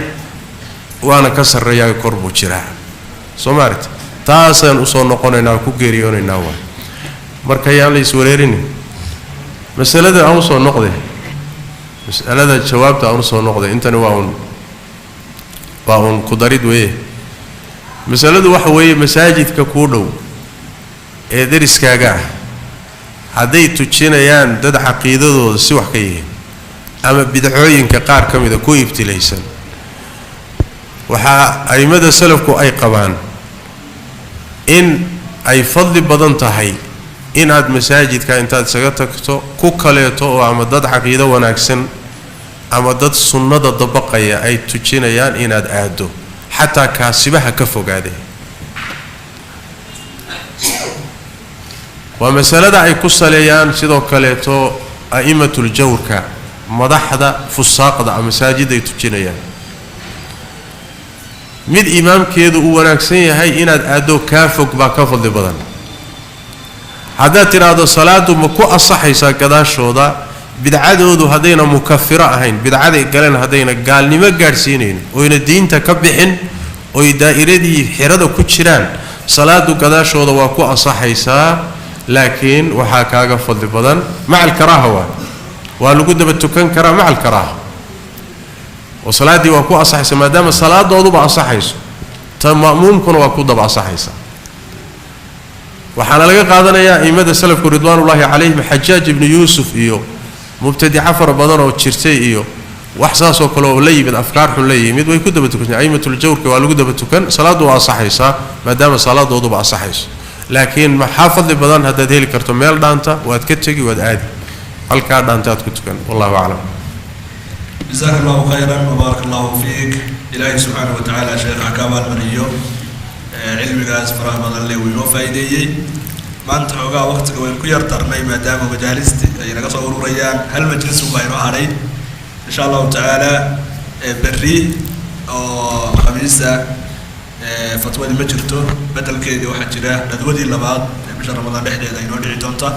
[SPEAKER 2] waana ka sarreeyaa kor buu jiraa Soomaaliya taasaan u soo noqonaynaa ku geeriyoonaynaa waa marka yaan la iswareerinin masalada aan soo noqday masalada jawaabta aan soo noqday intani waa un ku darid weeye masaladu waxa weeye masaajidka ku dhow ee dariskaaga hadday tujinayaan dad caqiidadooda si wax ka yihiin ama bidcooyinka qaar ka mid ah ku ibtilaysan waxa aimada salafku ay qabaan in ay fadli badan tahay inaad masaajidka intaad isaga tagto ku kaleeto oo ama dad caqiido wanaagsan ama dad sunnada dabaqaya ay tujinayaan inaad aado xataa kaasibaha ka fogaade waa masalada ay ku saleeyaan sidoo kaleeto a'imatul jawrka madaxda fusaaqda ama masaajid ay tujinayaan mid imaamkeedu uu wanaagsan yahay inaad aado ka fog baa ka fadli badan haddaad tiraahdo salaadu ma ku asaxaysaa gadaashooda bidcadoodu haddayna mukaffiro ahayn bidcaday galeen haddayna gaalnimo gaadhsiinayn oyna diinta ka bixin oy daa'iradii xirada ku jiraan salaadu gadaashooda waa ku asaxaysaa laakiin waxaa kaaga fadli badan macal karaaha waa lagu daba tukan karaa macal karaaha oo salaadii waa ku asaxaysa maadaama salaadooduba asaxayso ta ma'muumkuna waa ku daba asaxaysa waxaana laga qaadanayaa aimada salafku ridwaanullaahi calayhim xajaaj ibnu yuusuf iyo mubtadica fara badan oo jirtay iyo wax saasoo kale oo la yimid afkaar xun la yimid way ku daba tukan aimatul jawrka waa lagu daba tukan salaadu waa asaxaysaa maadaama salaadooduba asaxayso laakiin maxaa fadli badan haddaad heli karto meel dhaanta waad ka tegi waad aadi halkaa dhaantaad ku tukan wallahu aclam
[SPEAKER 1] جزاك الله خيرا وبارك الله فيك إلهي سبحانه وتعالى شيخ عكاب المنيو علمي قاس فراه بدل لي وينو فايديي ما أنت حقا وقتك وين كير ترني ما دام مجالستي أنا قصور ريان هل مجلس وغيره علي إن شاء الله تعالى بري أو خميسة فتوى المجرتو بدل كذي واحد جراه ندودي لبعض بشهر رمضان لحد إذا ينودي تونتا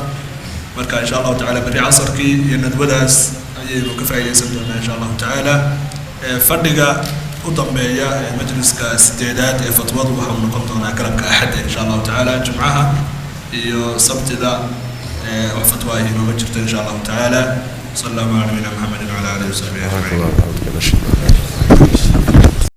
[SPEAKER 1] مركا إن شاء الله تعالى بري عصر كي يندوداس ayaynu ka faa'iideysan doonaa insha allahu tacaala fadhiga u dambeeya majliska sideedaad ee fatwadu waxau noqon doonaa galabka axadda insha allahu tacaala jumcaha iyo sabtida wax fatwa ahi nooma jirto insha allahu tacaala sala allahu ala nabiyina muxamedin wala alihi wasaxbihi ajmaciin